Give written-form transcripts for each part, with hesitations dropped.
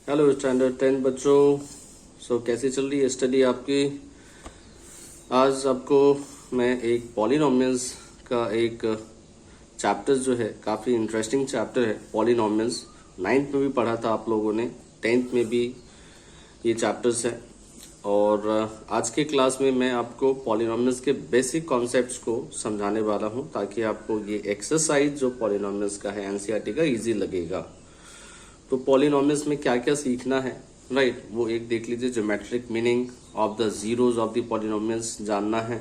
Hello standard 10 बच्चों। कैसी चल रही है स्टडी आपकी। आज आपको मैं एक पॉलिनॉमियल्स का एक चैप्टर जो है, काफ़ी इंटरेस्टिंग चैप्टर है पॉलिनॉमियल्स। 9th में भी पढ़ा था आप लोगों ने, 10th में भी ये चैप्टर्स है। और आज के क्लास में मैं आपको पॉलिनॉमियल्स के बेसिक कॉन्सेप्ट्स को समझाने वाला हूँ, ताकि आपको ये एक्सरसाइज जो पॉलिनॉमियल्स का है एनसीईआरटी का इजी लगेगा। तो पॉलिनॉमियल्स में क्या क्या सीखना है, राइट, वो एक देख लीजिए। Geometric meaning of the zeros of the polynomials जानना है।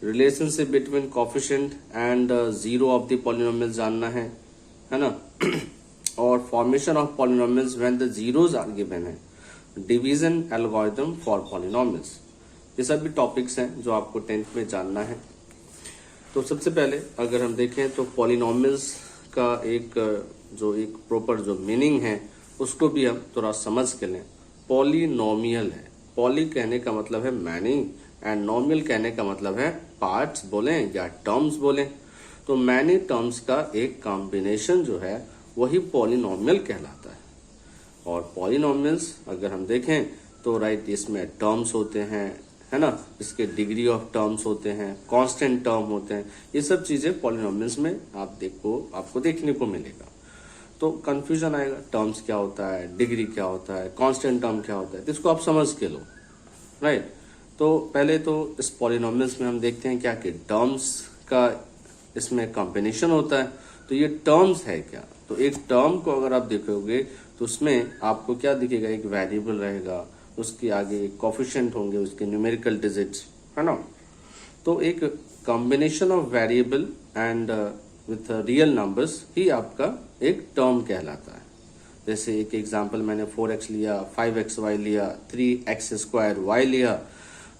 Relationship between coefficient and zero of the polynomials जानना है ना। और formation of polynomials when the zeros are given है। डिवीजन एल्गोरिथम फॉर पॉलिनॉमियल्स, ये सभी टॉपिक्स हैं जो आपको 10th में जानना है। तो सबसे पहले अगर हम देखें तो पॉलिनॉमियल्स का एक प्रॉपर जो मीनिंग है उसको भी हम थोड़ा समझ के लें। पॉलिनोमियल है, पॉली कहने का मतलब है मैनी एंड नॉमियल कहने का मतलब है पार्ट्स बोलें या टर्म्स बोलें। तो मैनी टर्म्स का एक कॉम्बिनेशन जो है वही पॉलिनोमियल कहलाता है। और पॉलिनोमियल्स अगर हम देखें तो राइट, इसमें टर्म्स होते हैं, है ना, इसके डिग्री ऑफ टर्म्स होते हैं, कांस्टेंट टर्म होते हैं। ये सब चीजें पॉलिनोमियल्स में आपको देखने को मिलेगा। तो कंफ्यूजन आएगा, टर्म्स क्या होता है, डिग्री क्या होता है, कांस्टेंट टर्म क्या होता है, तो इसको आप समझ के लो, राइट। तो पहले तो इस पॉलिनोमियल्स में हम देखते हैं क्या कि टर्म्स का इसमें कॉम्बिनेशन होता है। तो ये टर्म्स है क्या, तो एक टर्म को अगर आप देखोगे तो उसमें आपको क्या दिखेगा, एक वेरिएबल रहेगा, उसके आगे कोफिशिएंट होंगे, उसके न्यूमेरिकल डिजिट्स, है ना। तो एक combination of variable and with real numbers ही आपका एक टर्म कहलाता है। जैसे एक एग्जांपल मैंने 4x लिया, 5xy लिया, 3x² लिया।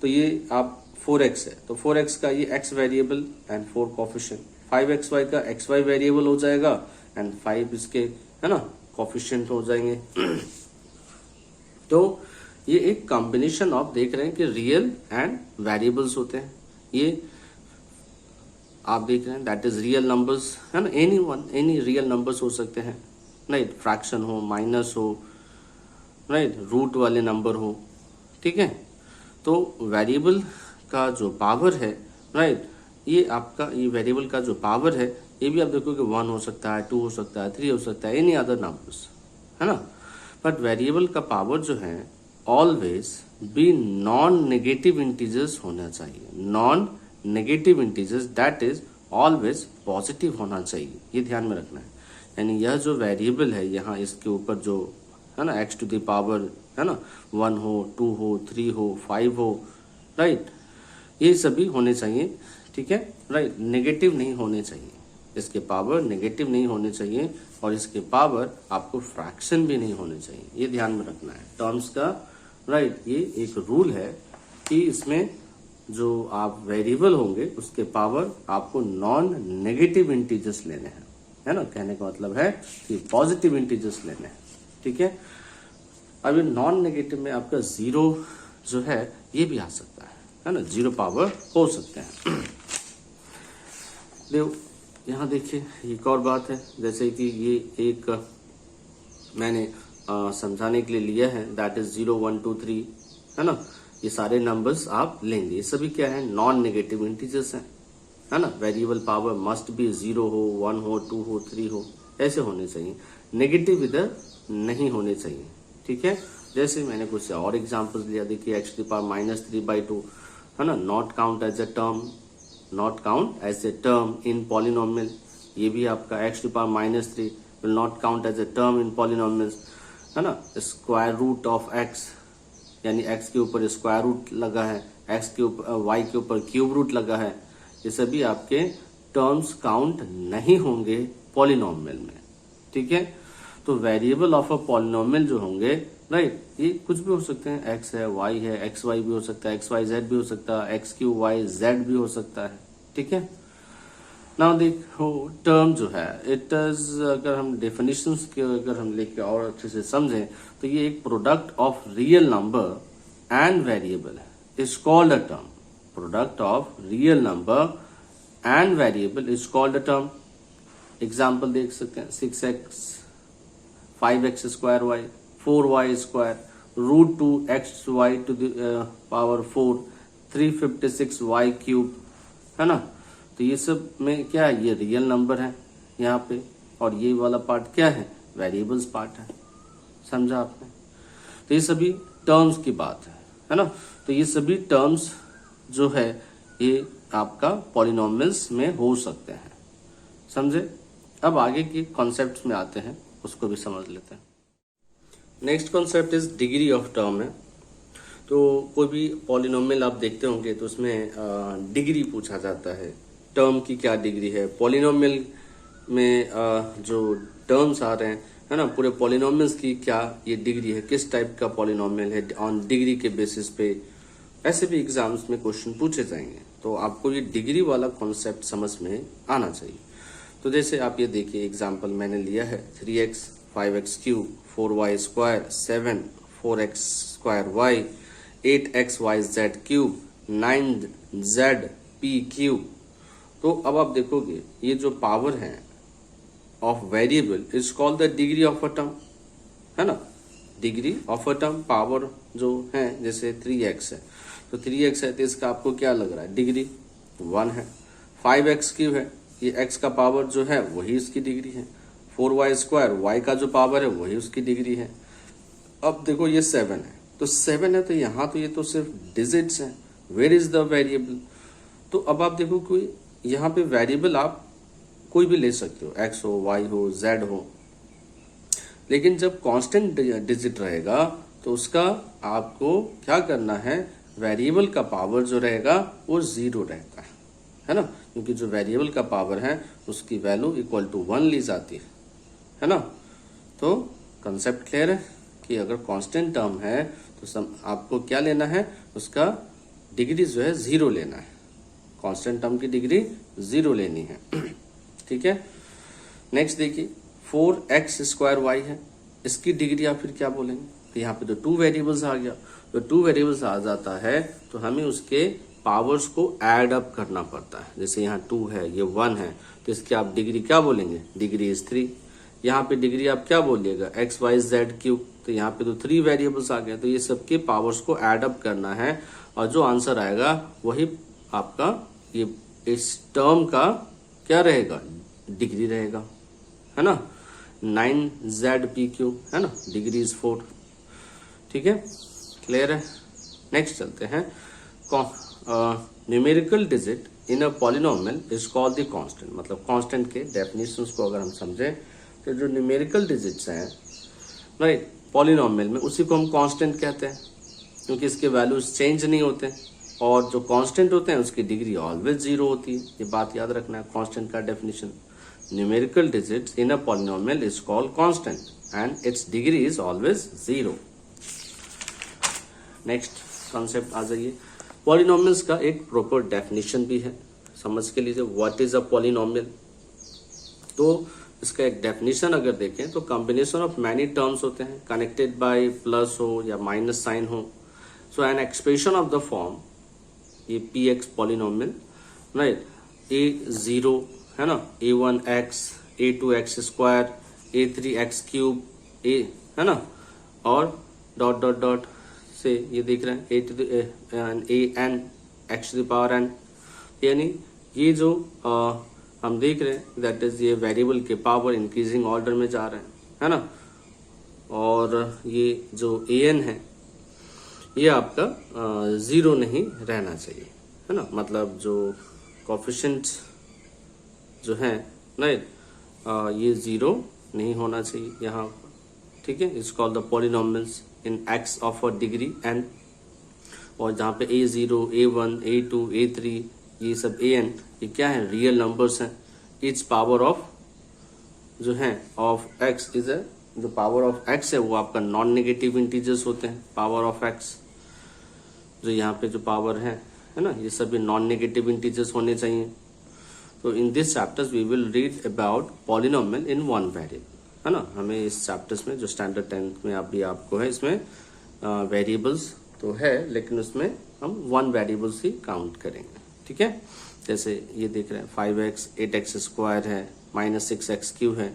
तो ये आप 4x है तो 4x का ये x variable and 4 coefficient, 5xy का xy वेरिएबल हो जाएगा एंड 5 इसके, है ना, कोफिशिएंट हो जाएंगे। तो ये एक कॉम्बिनेशन ऑफ देख रहे हैं कि रियल एंड वेरिएबल्स होते हैं। ये आप देख रहे हैं दैट इज रियल नंबर्स, है ना। एनी रियल नंबर्स हो सकते हैं, राइट, फ्रैक्शन हो, माइनस हो, राइट, रूट वाले नंबर हो, ठीक है। तो वेरिएबल का जो पावर है, राइट, ये आपका ये वेरिएबल का जो पावर है ये भी आप देखो कि 1 हो सकता है, 2 हो सकता है, 3 हो सकता है, एनी अदर नंबर्स, है ना। बट वेरिएबल का पावर जो है always be non negative integers होना चाहिए। Non negative integers that is always positive होना चाहिए, ये ध्यान में रखना है। यानी यह जो वेरिएबल है यहाँ इसके ऊपर जो है ना x टू द पावर, है ना, 1 हो, 2 हो, 3 हो, 5 हो, राइट, ये सभी होने चाहिए, ठीक है, राइट। नेगेटिव नहीं होने चाहिए, इसके पावर नेगेटिव नहीं होने चाहिए और इसके पावर आपको फ्रैक्शन भी नहीं होने चाहिए, ये ध्यान में रखना है टर्म्स का, राइट। ये एक रूल है कि इसमें जो आप वेरिएबल होंगे उसके पावर आपको नॉन नेगेटिव इंटीजर्स लेने हैं, है ना। कहने का मतलब है कि पॉजिटिव इंटीजर्स लेने हैं, ठीक है। अब ये नॉन नेगेटिव में आपका जीरो जो है ये भी आ सकता है ना, जीरो पावर हो सकते हैं। देखो यहाँ देखिए एक और बात है, जैसे कि ये एक मैंने समझाने के लिए लिया है, दैट इज 0 1 2 3, है ना। ये सारे नंबर्स आप लेंगे, ये सभी क्या है, नॉन नेगेटिव इंटीजर्स हैं, है ना। वेरिएबल पावर मस्ट बी 0 हो, 1 हो, 2 हो, 3 हो, ऐसे होने चाहिए, नेगेटिव इधर नहीं होने चाहिए, ठीक है। जैसे मैंने कुछ और एग्जांपल्स लिया, देखिए x टू द पावर -3/2, है ना, not count as a term, not count as a term in polynomial. ये भी आपका x to power -3 will not count as a term in polynomials, है ना। स्क्वायर रूट ऑफ x, यानी x के ऊपर स्क्वायर रूट लगा है, x के ऊपर y के ऊपर क्यूब रूट लगा है, ये सभी आपके टर्म्स काउंट नहीं होंगे पॉलिनोमियल में, ठीक है। तो वेरिएबल ऑफ अ पॉलिनोमियल जो होंगे, राइट, ये कुछ भी हो सकते हैं, x है, y है, xy भी हो सकता है, xyz भी हो सकता है, x3y z भी हो सकता है, ठीक है। नाउ देखो टर्म जो है इट इज, अगर हम डेफिनेशंस के अगर हम लेके और अच्छे से समझें तो ये एक product of real number and variable है, is called a term. Product of real number and variable is called a term. Example देख सकते हैं, 6x 5x² y, 4y square, √2xy to the power 4, 356y cube, है ना। तो ये सब में क्या है, ये रियल नंबर है यहाँ पे, और ये वाला पार्ट क्या है, वेरिएबल्स पार्ट है। समझा आपने। तो ये सभी टर्म्स की बात है ना। तो ये सभी टर्म्स जो है ये आपका पॉलिनोमियल्स में हो सकते हैं। समझे। अब आगे के कॉन्सेप्ट्स में आते हैं, उसको भी समझ लेते हैं। Next concept is degree of term है। तो कोई भी पॉलिनोमियल आप देखते होंगे तो उसमें डिग्री पूछा जाता है, टर्म की क्या डिग्री है। पॉलिनोमियल में जो टर्म्स आ रहे हैं, है ना, पूरे पॉलिनोमियल्स की क्या ये डिग्री है, किस टाइप का पॉलिनोमियल है, ऑन डिग्री के बेसिस पे ऐसे भी एग्जाम्स में क्वेश्चन पूछे जाएंगे। तो आपको ये डिग्री वाला कॉन्सेप्ट समझ में आना चाहिए। तो जैसे आप ये देखिए एग्जाम्पल मैंने लिया है 3x 5x cube, 4y square 7 4x square y, 8xyz cube, 9zp cube. तो अब आप देखोगे ये जो पावर है of variable is called the degree of a term, है ना। Degree of a term power जो है, जैसे 3x है तो 3x है तो इसका आपको क्या लग रहा है, डिग्री 1 है। 5x क्यूब है, ये x का पावर जो है वही इसकी डिग्री है। 4y स्क्वायर y का जो पावर है वही उसकी डिग्री है। अब देखो ये 7 है, तो 7 है तो यहाँ तो ये तो सिर्फ डिजिट्स हैं, वेयर इज द वेरिएबल। तो अब आप देखो कोई यहाँ पे वेरिएबल आप कोई भी ले सकते हो, x हो, y हो, z हो, लेकिन जब कांस्टेंट डिजिट रहेगा तो उसका आपको क्या करना है, वेरिएबल का पावर जो रहेगा वो 0 रहता है ना, क्योंकि जो वेरिएबल का पावर है उसकी वैल्यू इक्वल टू 1 ली जाती है ना। तो कंसेप्ट क्लियर है कि अगर कांस्टेंट टर्म है तो आपको क्या लेना है, उसका डिग्री जो है 0 लेना है, कांस्टेंट टर्म की डिग्री 0 लेनी है। ठीक है। नेक्स्ट देखिए 4x स्क्वायर y है, इसकी डिग्री आप फिर क्या बोलेंगे, तो यहाँ पे तो 2 वेरिएबल्स आ गया, तो 2 वेरिएबल्स आ जाता है तो हमें उसके पावर्स को ऐड अप करना पड़ता है। जैसे यहाँ 2 है, ये 1 है, तो इसकी आप डिग्री क्या बोलेंगे, डिग्री इज 3। यहाँ पे डिग्री आप क्या बोलिएगा, एक्स वाई जेड क्यूब, तो यहाँ पे तो 3 वेरिएबल्स आ गए, तो ये सबके पावर्स को ऐड अप करना है और जो आंसर आएगा वही आपका ये इस टर्म का क्या रहेगा, डिग्री रहेगा, है ना। 9zp क्यूब, है ना, डिग्री इज 4। ठीक है, क्लियर है। नेक्स्ट चलते हैं, numerical digit in a polynomial is called the constant. मतलब कांस्टेंट के डेफिनेशंस को अगर हम समझें तो जो न्यूमेरिकल डिजिट्स हैं राइट पॉलिनोमियल में, उसी को हम कांस्टेंट कहते हैं, क्योंकि इसके वैल्यूज चेंज नहीं होते और जो कांस्टेंट होते हैं उसकी डिग्री ऑलवेज 0 होती है। ये बात याद रखना है, कांस्टेंट का definition, numerical digits in a polynomial is called constant and its degree is always 0। Next concept आ जाइए, पॉलिनोमियल्स का एक प्रॉपर डेफिनेशन भी है, समझ के लीजिए व्हाट इज अ पॉलिनोमियल। तो इसका एक डेफिनेशन अगर देखें तो कॉम्बिनेशन ऑफ मैनी टर्म्स होते हैं, कनेक्टेड बाय प्लस हो या माइनस साइन हो। So an expression of the form ये px पॉलिनोमियल राइट, a0 है ना, a1x, a2x square, a3x cube, a है ना, और डॉट डॉट डॉट से ये देख रहे हैं a to the n x to the power n, यानी ये जो हम देख रहे हैं दैट इज ये वेरिएबल के पावर इंक्रीजिंग ऑर्डर में जा रहे हैं, है ना। और ये जो an है ये आपका 0 नहीं रहना चाहिए, है ना। मतलब जो कोफिशिएंट्स जो है राइट ये 0 नहीं होना चाहिए यहाँ, ठीक है। It's called the polynomials in x of a degree n, और जहाँ पे a0, a1, a2, a3 ये सब an ये क्या है, रियल नंबर्स हैं। इच पावर ऑफ जो है ऑफ x इज अ, जो पावर ऑफ x है वो आपका नॉन नेगेटिव इंटीजर्स होते हैं। पावर ऑफ x जो यहाँ पे जो पावर है ना, ये सभी नॉन नेगेटिव इंटीजर्स होने चाहिए। तो in this chapters we will read about polynomial in one variable, है ना। हमें इस चैप्टर्स में जो स्टैंडर्ड 10th में अभी आपको है इसमें वेरिएबल्स तो है, लेकिन उसमें हम 1 वेरिएबल्स ही काउंट करेंगे, ठीक है। जैसे ये देख रहे हैं 5x 8x स्क्वायर है, -6x क्यूब है,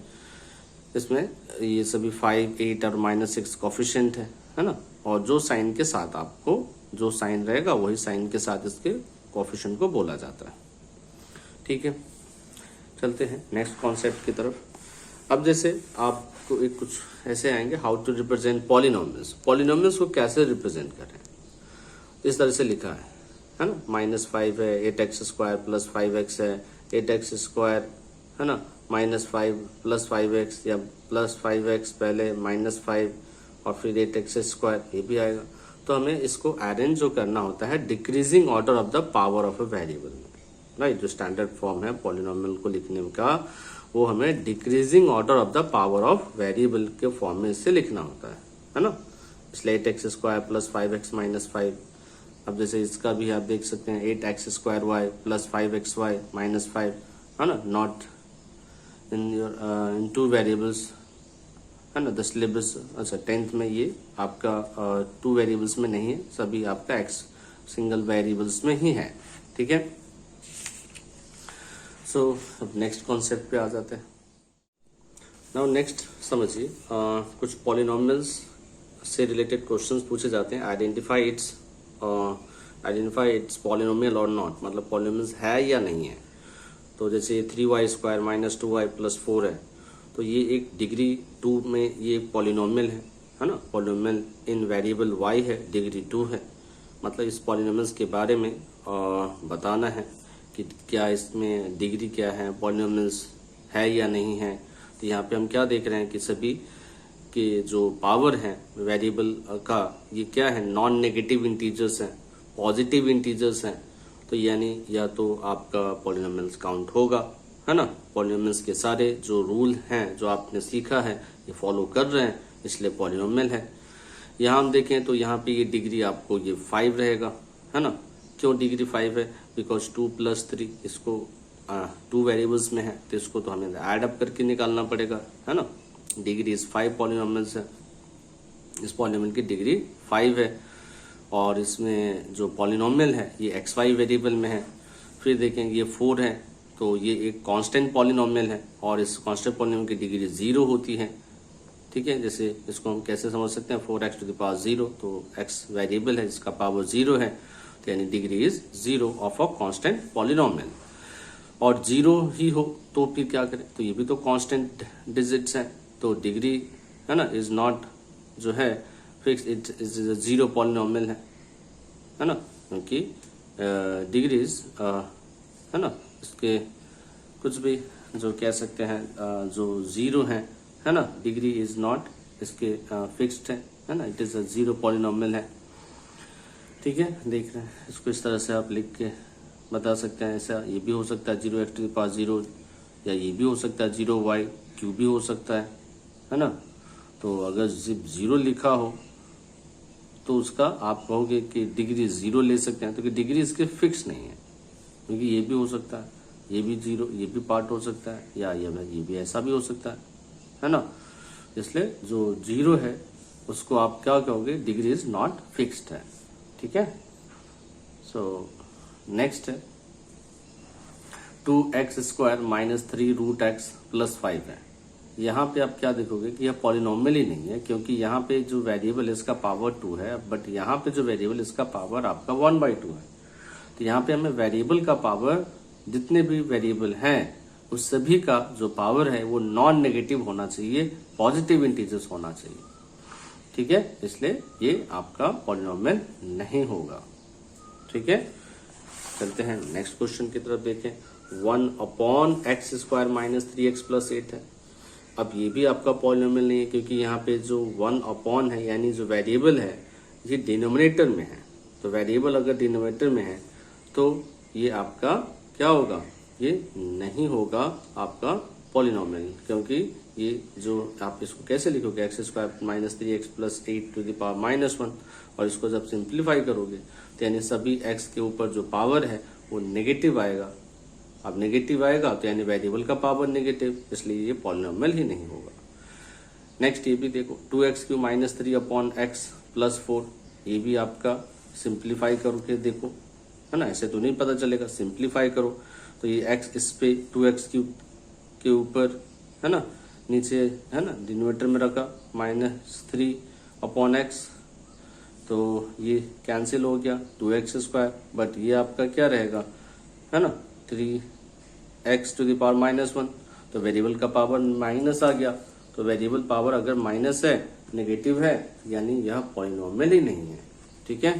इसमें ये सभी 5, 8 और -6 कोफिशिएंट है ना। और जो साइन के साथ आपको जो साइन रहेगा वही साइन के साथ इसके कोफिशिएंट को बोला जाता है। ठीक है, चलते हैं नेक्स्ट कॉन्सेप्ट की तरफ। अब जैसे आपको एक कुछ ऐसे आएंगे, how to represent polynomials. Polynomials को कैसे रिप्रेजेंट करें, इस तरह से लिखा है ना। -5 है, 8x² + 5x है, 8x² है ना, -5 + 5x या +5x पहले -5 और फिर 8x², ये भी आएगा। तो हमें इसको अरेंज जो करना होता है decreasing order of the power of a variable, right. जो स्टैंडर्ड फॉर्म है पॉलिनोमियल को लिखने का, वो हमें decreasing order of the power of variable के फॉर्म में इससे लिखना होता है ना। इसलिए 8x² + 5x - 5। अब जैसे इसका भी आप देख सकते हैं 8x² + 5xy - 5, है ना, नॉट इन 2 वेरिएबल्स, है ना। द सिलेबस, अच्छा 10th में ये आपका 2 वेरिएबल्स में नहीं है, सभी आपका x सिंगल वेरिएबल्स में ही है। ठीक है, सो अब नेक्स्ट कॉन्सेप्ट पे आ जाते हैं। नाउ नेक्स्ट समझिए, कुछ पॉलिनोमियल्स से रिलेटेड क्वेश्चंस पूछे जाते हैं। आइडेंटिफाई इट्स पॉलिनोमियल और नॉट, मतलब पॉलिनोमियल्स है या नहीं है। तो जैसे 3y² - 2y + 4 है, तो ये एक डिग्री 2 में ये पॉलिनोमियल है ना। पॉलिनोमियल इन वेरिएबल y है, डिग्री 2 है। मतलब इस पॉलिनोमियल्स के बारे में बताना है कि क्या इसमें डिग्री क्या है, पॉलिनोमियल्स है या नहीं है। तो यहाँ पे हम क्या देख रहे हैं कि सभी के जो पावर है वेरिएबल का, ये क्या है, नॉन नेगेटिव इंटीजर्स हैं, पॉजिटिव इंटीजर्स हैं। तो यानी या तो आपका पॉलिनोमियल्स काउंट होगा, है ना। पॉलिनोमियल्स के सारे जो रूल हैं जो आपने सीखा है ये फॉलो कर रहे हैं, इसलिए पॉलिनोमियल है। यहाँ हम देखें तो यहाँ पे ये डिग्री आपको ये 5 रहेगा, है ना। क्यों डिग्री 5 है, बिकॉज 2 + 3 इसको 2 वेरिएबल्स में है, तो इसको तो हमें ऐड अप करके निकालना पड़ेगा, है ना। डिग्री इज 5 पॉलिनोमियल्स है, इस पॉलिनोमियल की डिग्री 5 है। और इसमें जो पॉलिनोमियल है ये xy वेरिएबल में है। फिर देखेंगे ये 4 है, तो ये एक कांस्टेंट पॉलिनोमियल है और इस कांस्टेंट पॉलिनोमियल की डिग्री 0 होती है। ठीक है, जैसे इसको हम कैसे समझ सकते हैं, 4x⁴, तो x वेरिएबल है जिसका पावर 0 है, तो यानी degree is 0 of a constant polynomial. और 0 ही हो तो फिर क्या करें, तो ये भी तो कांस्टेंट डिजिट्स हैं, तो डिग्री, है ना, इज नॉट जो है फिक्स, इट इज 0 पॉलिनोमियल है ना। क्योंकि डिग्रीज है ना, इसके कुछ भी जो कह सकते हैं जो 0 है ना, डिग्री इज नॉट इसके फिक्स्ड है ना, इट इज 0 पॉलिनोमियल है। ठीक है, देख रहे हैं इसको, इस तरह से आप लिख के बता सकते हैं। ऐसा ये भी हो सकता है 0x⁴, या ये भी हो सकता है 0y³ भी हो सकता है ना। तो अगर सिर्फ 0 लिखा हो तो उसका आप कहोगे कि डिग्री 0 ले सकते हैं, तो कि डिग्री इसके फिक्स नहीं है, क्योंकि ये भी हो सकता है, ये भी 0, ये भी पार्ट हो सकता है, या ये भी ऐसा भी हो सकता है ना। इसलिए जो 0 है उसको आप क्या कहोगे, डिग्री इज नॉट फिक्स्ड है। ठीक है, सो नेक्स्ट है 2x² - 3√x + 5 है। यहाँ पे आप क्या देखोगे कि यह पॉलिनोमियल ही नहीं है, क्योंकि यहाँ पे जो वेरिएबल इसका पावर 2 है, बट यहाँ पे जो वेरिएबल इसका पावर आपका 1/2 है। तो यहाँ पे हमें वेरिएबल का पावर, जितने भी वेरिएबल हैं उस सभी का जो पावर है वो नॉन नेगेटिव होना चाहिए, पॉजिटिव इंटीजर्स होना चाहिए। ठीक है, इसलिए ये आपका पॉलिनोमियल नहीं होगा। ठीक है, चलते हैं नेक्स्ट क्वेश्चन की तरफ। देखें 1/x² - 3x + 8 है। अब ये भी आपका पॉलिनोमियल नहीं है, क्योंकि यहाँ पे जो 1/ है यानी जो वेरिएबल है ये डिनोमिनेटर में है। तो वेरिएबल अगर डिनोमिनेटर में है तो ये आपका क्या होगा, ये नहीं होगा आपका पॉलिनोमियल, क्योंकि ये जो आप इसको कैसे लिखोगे, x² - 3x + 8⁻⁻1, और इसको जब सिंप्लीफाई करोगे तो यानी सभी x के ऊपर जो पावर है वो नेगेटिव आएगा। अब नेगेटिव आएगा तो यानी वेरिएबल का पावर नेगेटिव, इसलिए ये पॉलिनोमियल ही नहीं होगा। नेक्स्ट ये भी देखो 2x³ - 3/x + 4, ये भी आपका सिंप्लीफाई करके देखो, है ना, ऐसे तो नहीं पता चलेगा, सिंप्लीफाई करो तो ये x इस पे 2x³ के ऊपर, है ना, नीचे है ना डिनोमिनेटर में रखा -3/x, तो ये कैंसिल हो गया 2x², बट ये आपका क्या रहेगा है ना 3x⁻⁻1, तो वेरिएबल का पावर माइनस आ गया। तो वेरिएबल पावर अगर माइनस है, नेगेटिव है, यानी यह पॉलिनोमियल ही नहीं है। ठीक है,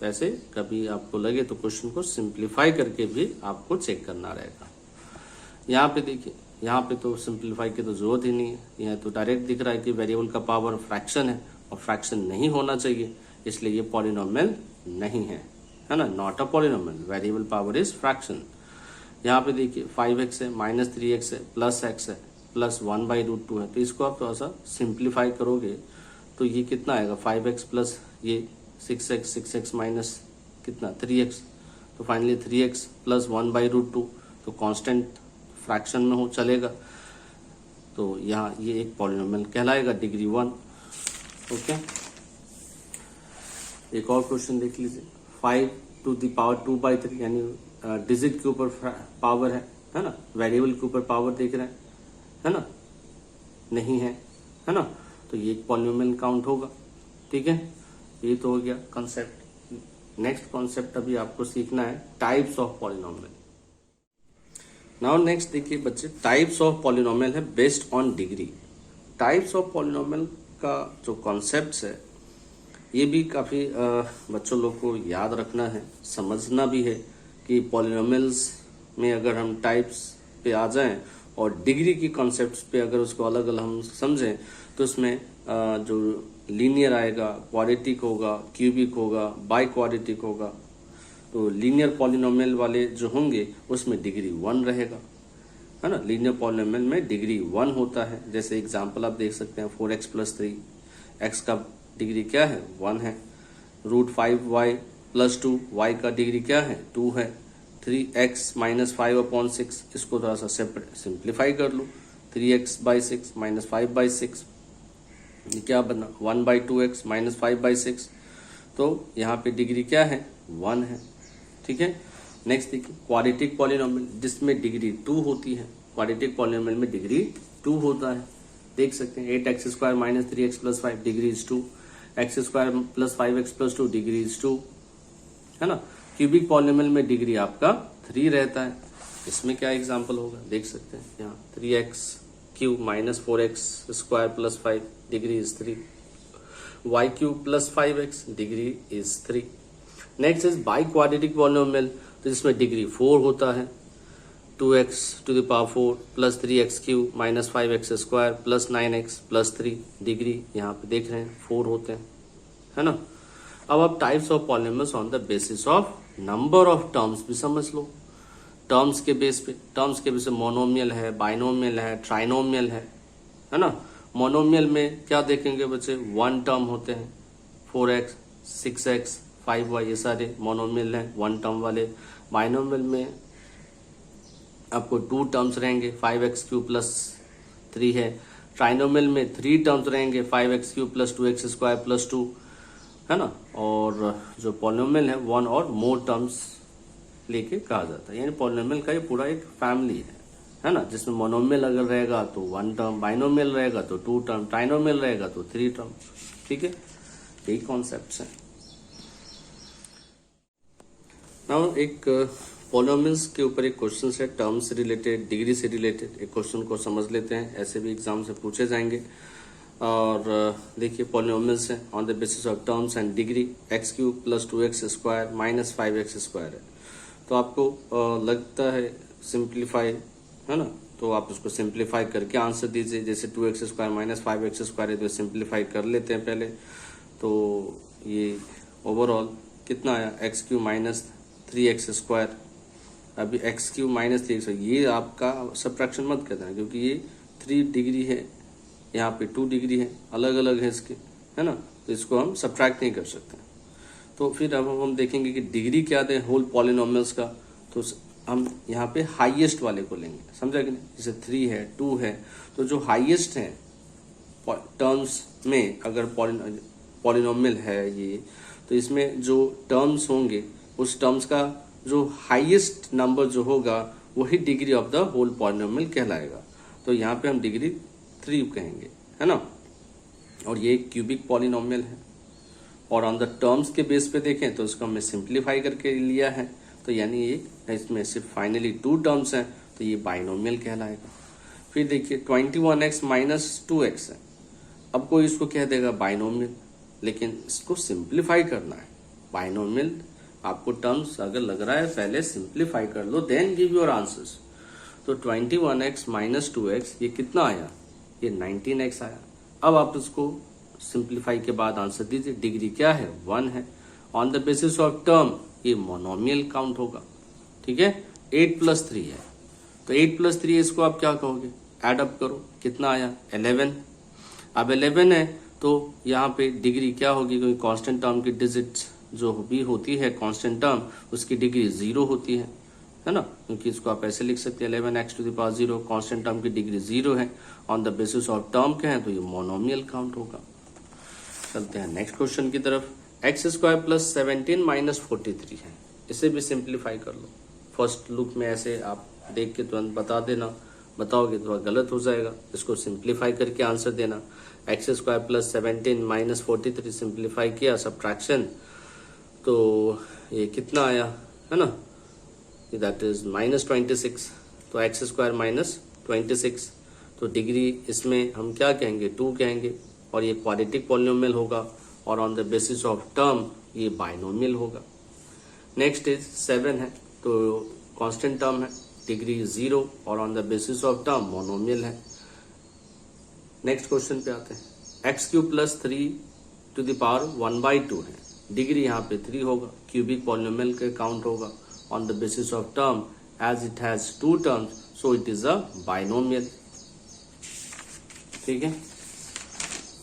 तो ऐसे कभी आपको लगे तो क्वेश्चन को सिंप्लीफाई करके भी आपको चेक करना रहेगा। यहाँ पे देखिए, यहाँ पे तो सिंप्लीफाई की तो जरूरत ही नहीं है, यहाँ तो डायरेक्ट दिख रहा है कि वेरिएबल का पावर फ्रैक्शन है और फ्रैक्शन नहीं होना चाहिए, इसलिए ये पॉलिनोमियल नहीं है ना, not a polynomial, variable power is fraction. यहाँ पे देखिए 5x है, -3x है, +x है, +1/√2 है, तो इसको आप थोड़ा सा सिंप्लीफाई करोगे तो ये कितना आएगा 5x प्लस ये 6x माइनस कितना 3x, तो फाइनली 3x प्लस 1/√2, तो कांस्टेंट फ्रैक्शन में हो चलेगा, तो यहाँ ये एक पॉलिनोमियल कहलाएगा डिग्री 1। ओके, एक और क्वेश्चन देख लीजिए, 5⁻²/3 यानी डिजिट के ऊपर पावर है ना, वेरिएबल के ऊपर पावर देख रहे हैं है ना, नहीं है ना, तो ये एक पॉलिनोमियल काउंट होगा। ठीक है, ये तो हो गया कॉन्सेप्ट। नेक्स्ट कॉन्सेप्ट अभी आपको सीखना है types of polynomial. Now next देखिए बच्चे, टाइप्स ऑफ पॉलिनोमियल है based on degree. Types of polynomial का जो कॉन्सेप्ट है ये भी काफी बच्चों लोग को याद रखना है, समझना भी है कि पॉलिनोमियल्स में अगर हम टाइप्स पे आ जाएं और डिग्री की कॉन्सेप्ट्स पे अगर उसको अलग अलग हम समझें तो उसमें जो लीनियर आएगा, क्वाड्रेटिक होगा, क्यूबिक होगा, बाई क्वाड्रेटिक होगा। तो लीनियर पॉलिनोमियल वाले जो होंगे उसमें डिग्री 1 रहेगा, है ना, लीनियर पॉलिनोमियल में डिग्री 1 होता है। जैसे एग्जांपल आप देख सकते हैं 4x + 3, x का डिग्री क्या है 1 है, √5y + 2, y का डिग्री क्या है 2 है, 3x - 5/6, इसको थोड़ा सा सिंप्लीफाई कर लो, 3x/6 - 5/6, ये क्या बना 1/2x - 5/6, तो यहाँ पे डिग्री क्या है 1 है। ठीक है, नेक्स्ट देखिए क्वाड्रेटिक पॉलिनोमियल जिसमें डिग्री 2 होती है, क्वाड्रेटिक पॉलिनोमियल में डिग्री 2 होता है, देख सकते हैं 8x² - 3x + 5 degree is 2, x² + 5x + 2 degree is 2, है ना। क्यूबिक पॉलिनोमियल में डिग्री आपका 3 रहता है, इसमें क्या एग्जांपल होगा देख सकते हैं यहाँ 3x³ - 4x² + 5 degree is 3, y³ + 5x degree is 3। Next is by quadratic polynomial, तो जिसमें डिग्री 4 होता है, 2x⁴ + 3x³ - 5x² + 9x + 3 degree यहाँ पे देख रहे हैं 4 होते हैं, है ना। अब आप types of polynomials on the basis of number of terms भी समझ लो। टर्म्स के बेस पे मोनोमियल है, बाइनोमियल है, ट्राइनोमियल है ना। मोनोमियल में क्या देखेंगे बच्चे, 1 टर्म होते हैं, 4x 6x 5y, ये सारे मोनोमियल हैं 1 टर्म वाले। बाइनोमियल में आपको 2 टर्म्स रहेंगे, 5x³ + 3 है। ट्राइनोमियल में 3 टर्म्स रहेंगे, 5x³ + 2x² + 2, है ना। और जो पॉलिनोमियल है 1 और मोर टर्म्स लेके कहा जाता है, यानी पॉलिनोमियल का ये पूरा एक फैमिली है ना, जिसमें मोनोमियल अगर रहेगा तो 1 टर्म, बाइनोमियल रहेगा तो 2 टर्म, ट्राइनोमियल रहेगा तो 3 टर्म। ठीक है, यही कॉन्सेप्ट है। नाउ एक पॉलिनोमियल्स के ऊपर एक क्वेश्चन है, टर्म से रिलेटेड, डिग्री से रिलेटेड, एक क्वेश्चन को समझ लेते हैं, ऐसे भी एग्जाम से पूछे जाएंगे। और देखिए पॉलिनोमियल्स हैं on the basis of terms and degree, x³ + 2x² - 5x² है। तो आपको लगता है सिंप्लीफाई, है ना, तो आप उसको सिंप्लीफाई करके आंसर दीजिए। जैसे 2x² - 5x² है तो सिंप्लीफाई कर लेते हैं पहले, तो ये ओवरऑल कितना आया x³ - 3x²। अभी x³ - 3x, ये आपका सब्ट्रैक्शन मत करना क्योंकि ये 3 डिग्री है, यहाँ पे 2 डिग्री है, अलग अलग है इसके, है ना, तो इसको हम सब्ट्रैक्ट नहीं कर सकते। तो फिर अब हम देखेंगे कि डिग्री क्या दे होल पॉलिनोमियल्स का, तो हम यहाँ पे हाईएस्ट वाले को लेंगे, समझा कि नहीं। जैसे 3 है, 2 है, तो जो हाईएस्ट है टर्म्स में अगर पॉलिनोमियल है ये, तो इसमें जो टर्म्स होंगे उस टर्म्स का जो हाईएस्ट नंबर जो होगा वही degree of the whole polynomial कहलाएगा। तो यहाँ पे हम डिग्री 3 कहेंगे, है ना। और ये क्यूबिक पॉलिनोमियल है। और ऑन द टर्म्स के बेस पे देखें तो इसको हमने सिंप्लीफाई करके लिया है, तो यानी ये इसमें सिर्फ फाइनली 2 टर्म्स हैं, तो ये बाइनोमियल कहलाएगा। फिर देखिए 21x माइनस 2x है। अब कोई इसको कह देगा बाइनोमियल, लेकिन इसको सिंप्लीफाई करना है। बाइनोमियल आपको टर्म्स अगर लग रहा है पहले सिंप्लीफाई कर लो, देन गिव योर आंसर्स। तो 21x माइनस 2x ये कितना आया, ये 19x आया। अब आप इसको सिंप्लीफाई के बाद आंसर दीजिए। डिग्री क्या है, 1 है। On the basis of term ये मोनोमियल काउंट होगा, ठीक है। 8 + 3 है, तो 8 + 3 इसको आप क्या कहोगे, एड अप करो, कितना आया 11। अब 11 है तो यहाँ पे डिग्री क्या होगी, क्योंकि कांस्टेंट टर्म की डिजिट्स जो भी होती है कांस्टेंट टर्म, उसकी डिग्री 0 होती है ना। क्योंकि इसको आप ऐसे लिख सकते हैं 11x⁻0, कांस्टेंट टर्म की डिग्री 0 है। On the basis of term क्या है, तो ये मोनोमियल काउंट होगा। चलते हैं नेक्स्ट क्वेश्चन की तरफ। x² + 17 - 43 है, इसे भी सिंप्लीफाई कर लो। फर्स्ट लुक में ऐसे आप देख के तुरंत बता देना, बताओगे तो गलत हो जाएगा। इसको सिंप्लीफाई करके आंसर देना। x² + 17 - 43 सिंप्लीफाई किया, सब्ट्रैक्शन, तो ये कितना आया, है ना, दैट इज -26। तो x² - 26, तो डिग्री इसमें हम क्या कहेंगे, 2 कहेंगे। और ये क्वाड्रेटिक पॉलिनोमियल होगा, और on the basis of term ये बाइनोमियल होगा। नेक्स्ट इज 7 है, तो कांस्टेंट टर्म है, डिग्री 0, और on the basis of term monomial है। नेक्स्ट क्वेश्चन पे आते हैं। x³ + 3⁻1/2 है, डिग्री यहाँ पे 3 होगा, क्यूबिक पॉलिनोमियल का काउंट होगा। On the basis of term as it has 2 terms, so it is a binomial, ठीक है।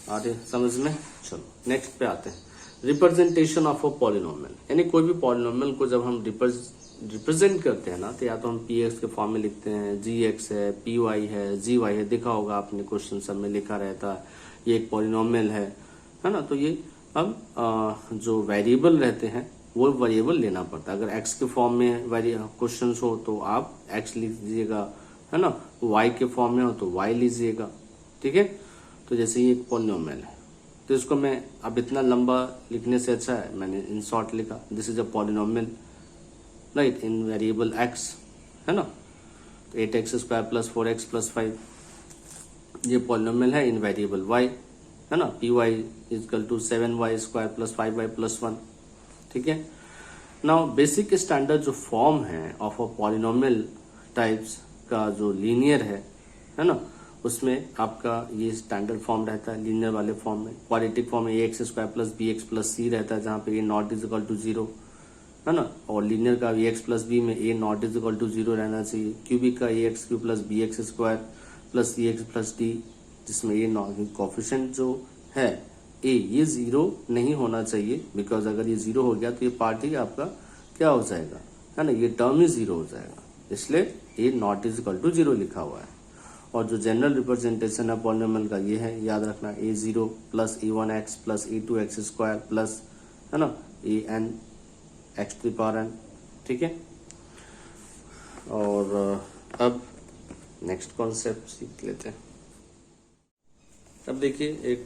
आगे समझ में, चलो नेक्स्ट पे आते हैं। रिप्रेजेंटेशन ऑफ अ पॉलिनोमियल, यानी कोई भी पॉलिनोमियल को जब हम रिप्रेजेंट करते हैं ना, तो या तो हम px के फॉर्म में लिखते हैं, gx है, py है, gy है, देखा होगा आपने क्वेश्चन सब में लिखा रहता है, ये एक पॉलिनोमियल है ना। तो ये अब जो वेरिएबल रहते हैं वो वेरिएबल लेना पड़ता है। अगर x के फॉर्म में क्वेश्चन हो तो आप x लीजिएगा, है ना, y के फॉर्म में हो तो y लीजिएगा, ठीक है। तो जैसे ये एक पॉलिनोमियल है, तो इसको मैं अब इतना लंबा लिखने से अच्छा है मैंने इन शॉर्ट लिखा, this is a polynomial, right, in variable x, है ना। तो 8x² + 4x + 5 ये पॉलिनोमियल है इन वेरिएबल y, है ना। py = 7y² + 5y + 1, ठीक है। नाउ बेसिक स्टैंडर्ड जो फॉर्म है ऑफ अ पॉलिनोमियल टाइप्स का जो लीनियर है ना, उसमें आपका ये स्टैंडर्ड फॉर्म रहता है लीनियर वाले फॉर्म में। क्वाड्रेटिक फॉर्म में ax² + bx + c रहता है, जहाँ पे a not = 0, है ना। और लीनियर का ax + b में a not = 0 रहना चाहिए। क्यूबिक का ax³ + bx² + cx + d, जिसमें a नॉट कोफिशिएंट जो है a ये 0 नहीं होना चाहिए, बिकॉज अगर ये 0 हो गया तो ये पार्ट ही आपका क्या हो जाएगा, है ना, ये टर्म ही 0 हो जाएगा, इसलिए a not = 0 लिखा हुआ है। और जो जनरल रिप्रेजेंटेशन है पॉलिनोमियल का ये है, याद रखना, a0 + a1x + a2x² प्लस, है ना, an(x⁴n), ठीक है। और अब नेक्स्ट कॉन्सेप्ट सीख लेते हैं। अब देखिए एक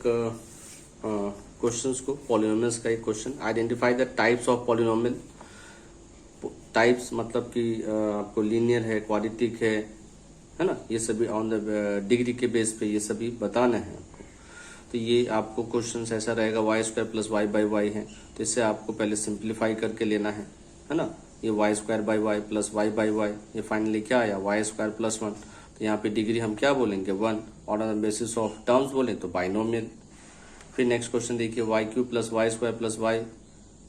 क्वेश्चंस को, पॉलिनोमियल्स का एक question, identify the types of polynomial. Types मतलब कि आपको लीनियर है, क्वाड्रेटिक है ना, ये सभी ऑन द डिग्री के बेस पे ये सभी बताना है आपको। तो ये आपको क्वेश्चन ऐसा रहेगा, y² + y/y है, तो इससे आपको पहले सिंप्लीफाई करके लेना है ना। ये y² y + y/y, ये फाइनली क्या आया, y² + 1, तो यहाँ पे डिग्री हम क्या बोलेंगे, 1, और on the basis of terms बोले तो बाइनोमियल। फिर नेक्स्ट क्वेश्चन देखिए, y³ + y² + y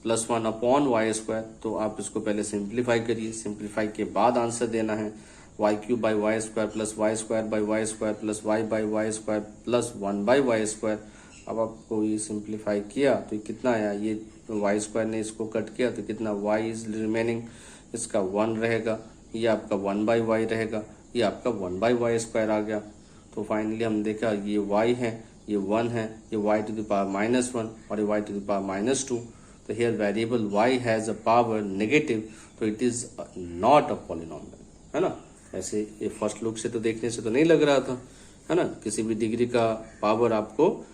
+ 1 upon y², तो आप इसको पहले सिंप्लीफाई करिए, सिंप्लीफाई के बाद आंसर देना है। y³ / y² + y² / y² + y/y² + 1/y²। अब आपको ये सिंप्लीफाई किया तो कितना आया, ये y² ने इसको कट किया तो कितना, y इज रिमेनिंग, इसका 1 रहेगा, ये आपका 1/y रहेगा, ये आपका 1/y² आ गया। तो फाइनली हम देखा ये y है, ये 1 है, ये y⁻⁻1 और ये y⁻²। तो here variable y has a power negative, तो it is not a polynomial, है ना। ऐसे ये फर्स्ट लुक से तो देखने से तो नहीं लग रहा था, है ना, किसी भी डिग्री का पावर आपको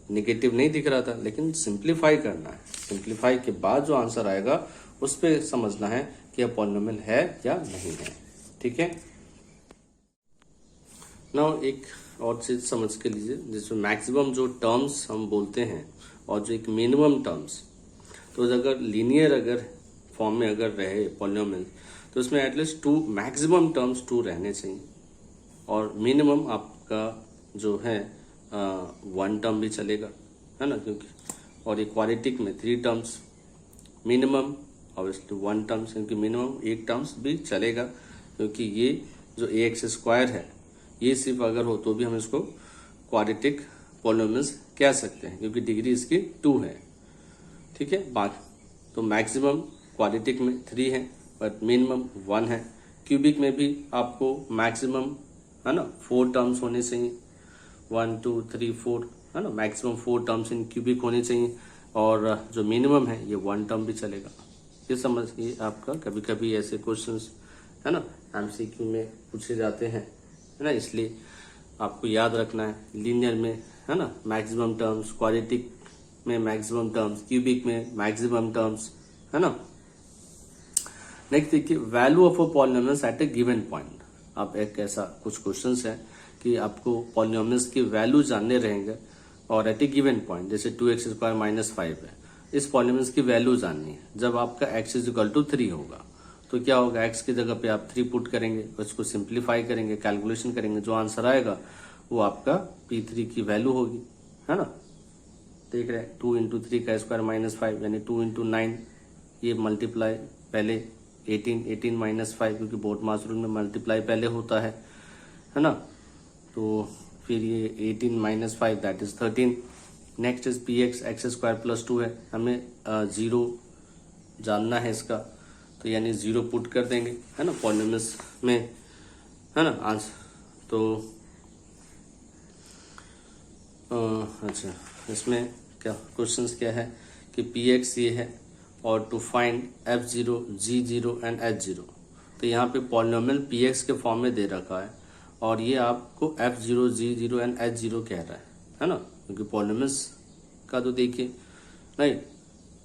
नेगेटिव नहीं दिख रहा था, लेकिन सिंप्लीफाई करना है। सिंप्लीफाई के बाद जो आंसर आएगा उस पर समझना है कि यह पॉलिनोमियल है या नहीं है। ठीक है। नाउ एक और चीज समझ के लीजिए, जिसमें मैक्सिमम जो टर्म्स हम बोलते हैं और जो एक मिनिमम टर्म्स, तो अगर लीनियर अगर फॉर्म में अगर रहे पॉलिनोमियल, तो उसमें एटलीस्ट 2 मैक्सिमम टर्म्स 2 रहने चाहिए, और मिनिमम आपका जो है 1 टर्म भी चलेगा, है ना, क्योंकि और ये क्वाड्रेटिक में 3 टर्म्स, मिनिमम ऑब्वियसली 1 टर्म्स, क्योंकि मिनिमम 1 टर्म्स भी चलेगा, क्योंकि ये जो ax² है ये सिर्फ अगर हो तो भी हम इसको क्वाड्रेटिक पॉलिनोमियल्स कह सकते हैं, क्योंकि डिग्री इसकी 2 है। ठीक है। बाकी तो मैक्सिमम क्वाड्रेटिक में 3 है, बट मिनिमम 1 है। क्यूबिक में भी आपको मैक्सिमम, है ना, 4 टर्म्स होने चाहिए, 1 2 3 4, है ना, मैक्सिमम 4 टर्म्स इन क्यूबिक होने चाहिए, और जो मिनिमम है ये 1 टर्म भी चलेगा। ये समझिए आपका कभी कभी ऐसे क्वेश्चंस, है ना, एमसीक्यू में पूछे जाते हैं, है ना, इसलिए आपको याद रखना है। लीनियर में, है ना, मैक्सिमम टर्म्स, क्वाड्रेटिक में मैक्सिमम टर्म्स, क्यूबिक में मैक्सिमम टर्म्स, है ना। नेक्स्ट देखिए, value of a polynomials at a given point. अब एक ऐसा कुछ क्वेश्चंस है कि आपको पॉलिनोमियल्स की वैल्यू जानने रहेंगे, और एट ए गिवन पॉइंट, जैसे 2x² - 5 है, इस पॉलिनोमियल्स की वैल्यू जाननी है। जब आपका x = 3 होगा तो क्या होगा, x की जगह पे आप 3 पुट करेंगे, उसको सिंप्लीफाई करेंगे, कैलकुलेशन करेंगे, जो आंसर आएगा वो आपका P3 की वैल्यू होगी, है ना। देख रहे हैं, 2 × 3 का स्क्वायर -5, यानी 2 × 9, ये मल्टीप्लाई पहले 18 - 5, क्योंकि बोर्ड मास रूल में मल्टीप्लाई पहले होता है ना। तो फिर ये 18 - 5 that is 13। Next is px x² + 2 है, हमें 0 जानना है इसका, तो यानी 0 पुट कर देंगे, है ना, पॉलिनोमियल्स में, है ना, आंसर। तो अच्छा, इसमें क्या क्वेश्चंस क्या है कि px ये है, और to find f0 g0 and h0। तो यहाँ पे पॉलिनोमियल px के फॉर्म में दे रखा है, और ये आपको f0 g0 एंड h0 कह रहा है ना, क्योंकि पॉलिनोमियल्स का तो देखिए नहीं,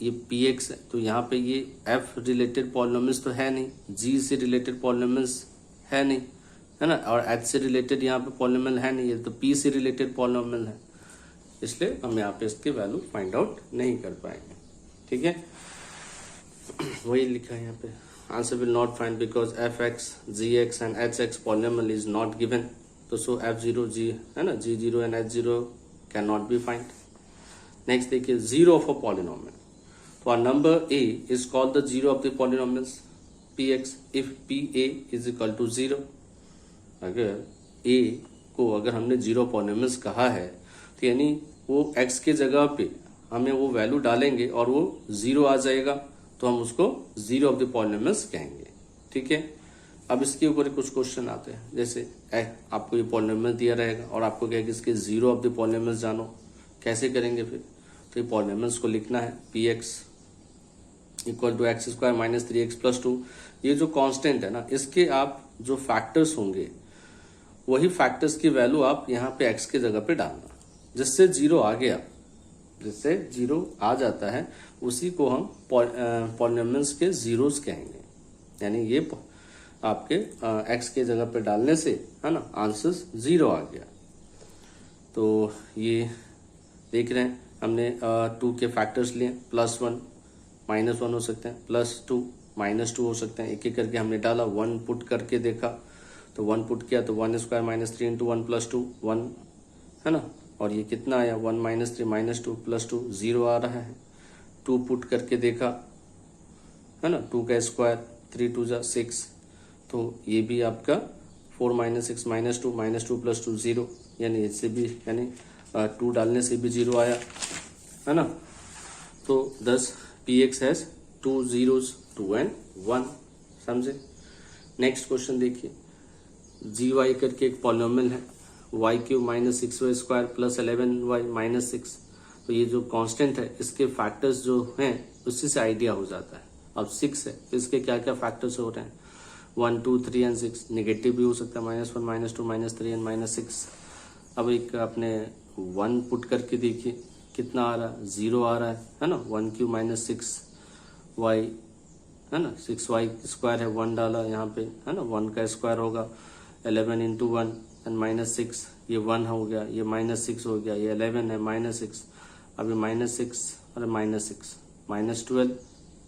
ये px है, तो यहाँ पे ये f रिलेटेड पॉलिनोमियल्स तो है नहीं, g से रिलेटेड पॉलिनोमियल्स है नहीं, है ना, और h से रिलेटेड यहाँ पे पॉलिनोमियल है नहीं, ये तो p से रिलेटेड पॉलिनोमियल है, इसलिए हम यहाँ पे इसके वैल्यू फाइंड आउट नहीं कर पाएंगे। ठीक है, वही लिखा है यहाँ पे, answer will not find because fx, gx and hx polynomial is not given, तो सो f0 g, है ना, g0 and h0 can not be find. Next देखिए, जीरो ऑफ अ पॉलिनोमियल। तो number a is called the zero of the polynomials px if pa is equal to 0। अगर a को अगर हमने zero polynomials कहा है, तो यानी वो x के जगह पे हमें वो वैल्यू डालेंगे और वो 0 आ जाएगा, तो हम उसको जीरो ऑफ द पॉलिनोमियल्स कहेंगे। ठीक है। अब इसके ऊपर कुछ क्वेश्चन आते हैं, जैसे आपको ये पॉलिनोमियल दिया रहेगा और आपको कहेगा इसके जीरो ऑफ द पॉलिनोमियल्स जानो, कैसे करेंगे फिर? तो ये पॉलिनोमियल्स को लिखना है, px equal to x² - 3x + 2। ये जो कांस्टेंट है ना, इसके आप जो फैक्टर्स होंगे वही फैक्टर्स की वैल्यू आप यहाँ पे x के जगह पे डालना, जिससे 0 आ गया, जिससे 0 आ जाता है उसी को हम पॉलिनोमियल्स के जीरोस कहेंगे। यानी ये आपके x के जगह पे डालने से, है ना, आंसर 0 आ गया। तो ये देख रहे हैं हमने 2 के फैक्टर्स लिए, +1 -1 हो सकते हैं, +2 -2 हो सकते हैं, एक एक करके हमने डाला, 1 पुट करके देखा, तो 1 पुट किया तो 1² - 3 × 1 + 2 1, है ना, और ये कितना आया 1 - 3 - 2 + 2 0 आ रहा है। 2 पुट करके देखा, है ना, 2 का स्क्वायर 3 × 2 = 6, तो ये भी आपका 4 - 6 - 2 -2 + 2 0, यानी इससे भी, यानी 2 डालने से भी 0 आया, है ना। तो 10 px हैज 2 zeros 2 and 1, समझे। नेक्स्ट क्वेश्चन देखिए, gy करके एक पॉलिनोमियल है, y³ - 6y² + 11y - 6। तो ये जो कांस्टेंट है इसके फैक्टर्स जो हैं उसी से आइडिया हो जाता है। अब 6 है, इसके क्या क्या फैक्टर्स हो रहे हैं, 1 2 3 एंड 6, नेगेटिव भी हो सकता है, -1 -2 -3 एंड -6, अब एक आपने 1 पुट करके देखिए कितना आ रहा है, 0 आ रहा है ना। 1 क्यू माइनस 6y है ना, 6y स्क्वायर है, 1 डाला यहाँ पे है ना, 1 का स्क्वायर होगा 11 इंटू 1 एंड माइनस 6, ये 1 हो गया, ये माइनस 6 हो गया, ये 11 है माइनस 6, अब ये माइनस 6 और minus 6, minus 12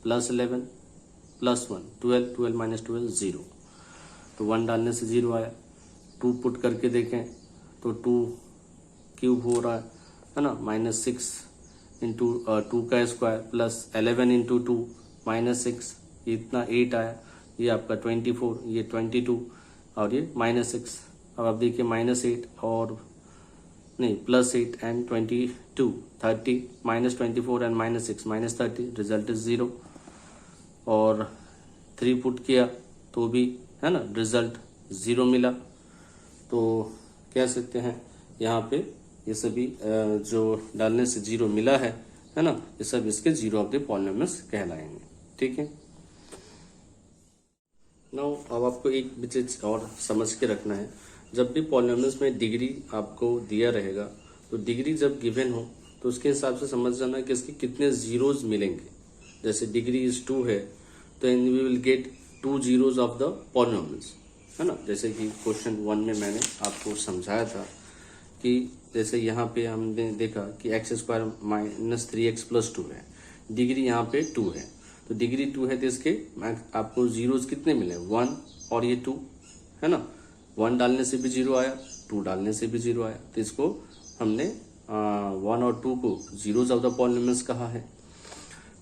plus 11 plus 1, 12, 12 minus 12 0, तो 1 डालने से 0 आया। 2 पुट करके देखें तो 2 क्यूब हो रहा है ना, माइनस 6 इंटू 2 का स्क्वायर प्लस 11 इंटू 2 माइनस 6, ये इतना 8 आया, ये आपका 24, ये 22 और ये माइनस 6। अब आप देखिए माइनस 8 और नहीं plus 8 and 22 30, minus 24 and minus 6 minus 30, result is 0। और 3 पुट किया तो भी है ना रिजल्ट 0 मिला। तो कह सकते हैं यहाँ पे ये सभी जो डालने से 0 मिला है ना, ये सब इसके 0 ऑफ द पॉलिनोमियल्स कहलाएंगे। ठीक है। नाउ अब आपको एक चीज और समझ के रखना है, जब भी पॉलिनोमियल्स में डिग्री आपको दिया रहेगा तो डिग्री जब गिवन हो तो उसके हिसाब से समझ जाना कि इसके कितने जीरोज मिलेंगे। जैसे डिग्री इज 2 है तो we will get 2 zeros of the polynomials, है ना। जैसे कि क्वेश्चन 1 में मैंने आपको समझाया था कि जैसे यहाँ पे हमने देखा कि x square minus 3x plus 2 है, डिग्री यहाँ पे 2 है, तो डिग्री 2 है तो इसके आपको जीरोज कितने मिले, 1 और ये 2 है ना। 1 डालने से भी 0 आया, 2 डालने से भी 0 आया, तो इसको हमने 1 और 2 को जीरोज ऑफ द पॉलिनोमियल्स कहा है।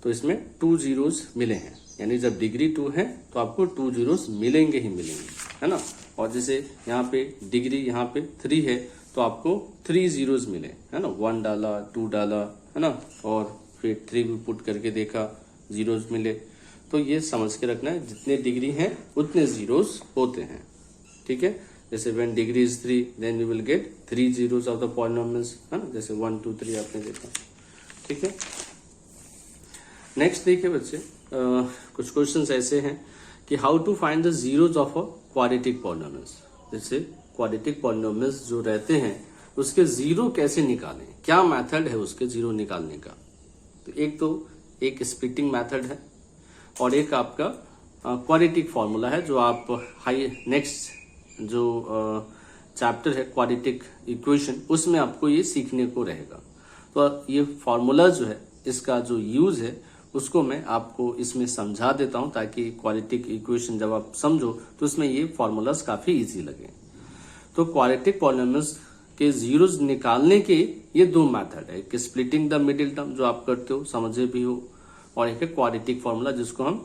तो इसमें 2 जीरोज मिले हैं, यानी जब डिग्री 2 है तो आपको 2 जीरोज मिलेंगे ही मिलेंगे, है ना। और जैसे यहाँ पे डिग्री यहाँ पे 3 है तो आपको 3 जीरोज मिले, है ना। 1 डाला, 2 डाला, है ना, और फिर 3 भी पुट करके देखा, जीरोज मिले। तो ये समझ के रखना है जितने डिग्री हैं उतने जीरोज होते हैं। ठीक है। जैसे when degree is 3 then we will get 3 zeros of the polynomials, है ना। जैसे 1 2 3 आपने देखा। ठीक है। नेक्स्ट देखिए बच्चे, कुछ क्वेश्चंस ऐसे हैं कि how to find the zeros of a quadratic polynomials. जैसे क्वाड्रेटिक पॉलिनोमियल्स जो रहते हैं उसके जीरो कैसे निकालें, क्या मेथड है उसके जीरो निकालने का। तो एक स्प्लिटिंग मेथड है और एक आपका क्वाड्रेटिक फॉर्मूला है जो आप नेक्स्ट जो चैप्टर है क्वाड्रेटिक इक्वेशन उसमें आपको ये सीखने को रहेगा। तो ये फॉर्मूला जो है इसका जो यूज है उसको मैं आपको इसमें समझा देता हूं ताकि क्वाड्रेटिक इक्वेशन जब आप समझो तो उसमें ये फॉर्मूलाज काफी इजी लगे। तो क्वाड्रेटिक पॉलिनोमियल्स के जीरोज निकालने के ये 2 मेथड है, एक स्प्लिटिंग द मिडिल टर्म जो आप करते हो समझे भी हो, और एक है क्वाड्रेटिक फॉर्मूला जिसको हम